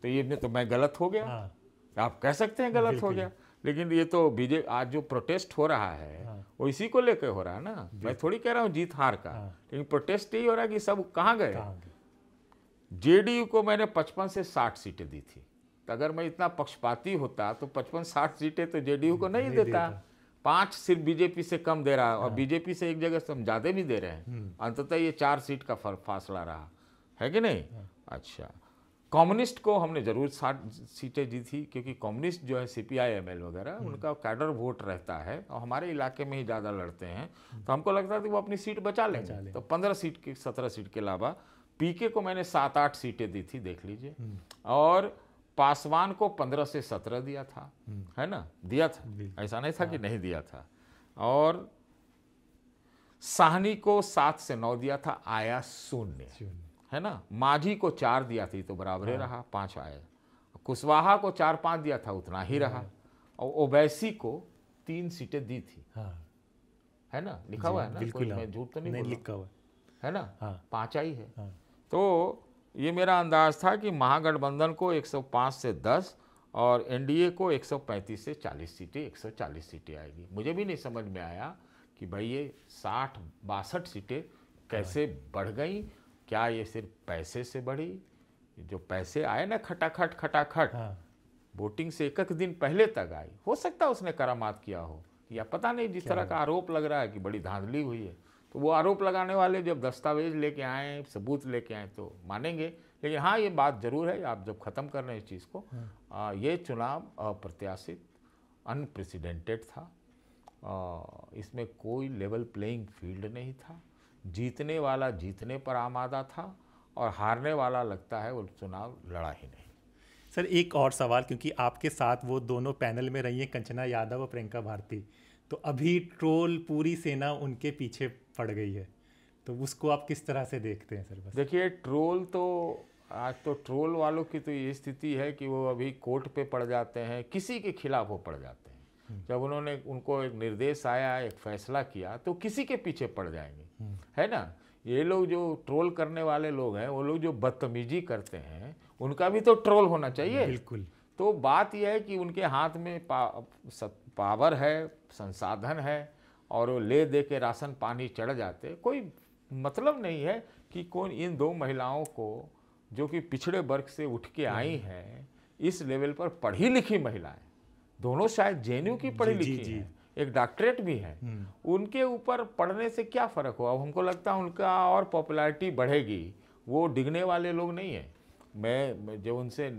तो ये तो मैं गलत हो गया। आप कह सकते हैं गलत हो गया, लेकिन ये तो बीजेपी आज जो प्रोटेस्ट हो रहा है वो इसी को लेकर हो रहा है ना। मैं थोड़ी कह रहा हूँ जीत हार का, लेकिन प्रोटेस्ट यही हो रहा है कि सब कहाँ गए। जेडीयू को मैंने 55 से 60 सीटें दी थी। तो अगर मैं इतना पक्षपाती होता तो 55-60 सीटें तो जेडीयू को नहीं देता। 5 सिर्फ बीजेपी से कम दे रहा है, और बीजेपी से एक जगह से हम ज़्यादा भी दे रहे हैं। अंततः ये 4 सीट का फासला रहा है कि नहीं। अच्छा, कम्युनिस्ट को हमने जरूर 60 सीटें दी थी, क्योंकि कम्युनिस्ट जो है CPI-ML वगैरह, उनका कैडर वोट रहता है और हमारे इलाके में ही ज़्यादा लड़ते हैं। तो हमको लगता है कि वो अपनी सीट बचा लेंगे। तो 15 सीट के 17 सीट के अलावा पीके को मैंने 7-8 सीटें दी थी, देख लीजिए। और पासवान को 15 से 17 दिया था, है ना, दिया था, ऐसा नहीं था कि नहीं दिया था। और साहनी को 7 से 9 दिया था, आया 0, है ना। माझी को 4 दिया थी तो बराबर ही रहा, 5 आए। कुशवाहा को 4-5 दिया था, उतना ही रहा। और ओवैसी को 3 सीटें दी थी, है ना, लिखा हुआ है ना, कोई मैं झूठ तो नहीं लिखा हुआ है ना। 5 आई है। तो ये मेरा अंदाज था कि महागठबंधन को 105 से 10 और एनडीए को 135 से 40 सीटें, 140 सीटें आएगी। मुझे भी नहीं समझ में आया कि भाई ये 60-62 सीटें कैसे बढ़ गई। क्या ये सिर्फ पैसे से बढ़ी? जो पैसे आए ना खटाखट वोटिंग से एक दिन पहले तक आई, हो सकता है उसने करामात किया हो, या पता नहीं। जिस तरह का आरोप लग रहा है कि बड़ी धांधली हुई है, तो वो आरोप लगाने वाले जब दस्तावेज लेके आए, सबूत लेके आए तो मानेंगे। लेकिन हाँ, ये बात जरूर है, आप जब ख़त्म कर रहे हैं इस चीज़ को, ये चुनाव अप्रत्याशित, अनप्रेसिडेंटेड था। इसमें कोई लेवल प्लेइंग फील्ड नहीं था। जीतने वाला जीतने पर आमादा था और हारने वाला लगता है वो चुनाव लड़ा ही नहीं। सर एक और सवाल, क्योंकि आपके साथ वो दोनों पैनल में रही हैं, कंचना यादव और प्रियंका भारती, तो अभी ट्रोल पूरी सेना उनके पीछे पड़ गई है, तो उसको आप किस तरह से देखते हैं सर? बस देखिए, ट्रोल तो आज तो ट्रोल वालों की तो ये स्थिति है कि वो अभी कोर्ट पे पड़ जाते हैं, किसी के खिलाफ वो पड़ जाते हैं। जब उन्होंने उनको एक निर्देश आया, एक फैसला किया, तो किसी के पीछे पड़ जाएंगे, है ना। ये लोग जो ट्रोल करने वाले लोग हैं, वो लोग जो बदतमीजी करते हैं, उनका भी तो ट्रोल होना चाहिए। बिल्कुल। तो बात यह है कि उनके हाथ में पावर है, संसाधन है, और वो ले दे के राशन पानी चढ़ जाते। कोई मतलब नहीं है कि कौन इन 2 महिलाओं को, जो कि पिछड़े वर्ग से उठ के आई हैं, इस लेवल पर पढ़ी लिखी महिलाएं, दोनों शायद जेएनयू की पढ़ी लिखी हैं, एक डॉक्टरेट भी है, उनके ऊपर पढ़ने से क्या फ़र्क हुआ? अब हमको लगता है उनका और पॉपुलैरिटी बढ़ेगी। वो डिगने वाले लोग नहीं हैं। मैं जो उनसे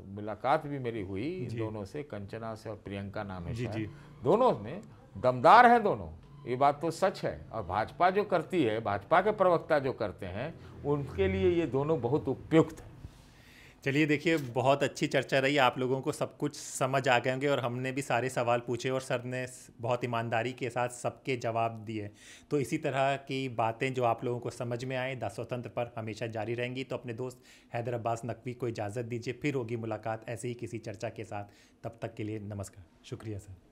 मुलाकात भी मेरी हुई, इन दोनों से, कंचना से और प्रियंका नाम है शायद, दोनों में दमदार हैं दोनों, ये बात तो सच है। और भाजपा जो करती है, भाजपा के प्रवक्ता जो करते हैं, उनके लिए ये दोनों बहुत उपयुक्त है। चलिए देखिए, बहुत अच्छी चर्चा रही, आप लोगों को सब कुछ समझ आ गए होंगे और हमने भी सारे सवाल पूछे और सर ने बहुत ईमानदारी के साथ सबके जवाब दिए। तो इसी तरह की बातें जो आप लोगों को समझ में आए द स्वतंत्र पर हमेशा जारी रहेंगी। तो अपने दोस्त हैदर अब्बास नकवी को इजाज़त दीजिए, फिर होगी मुलाकात ऐसे ही किसी चर्चा के साथ। तब तक के लिए नमस्कार, शुक्रिया सर।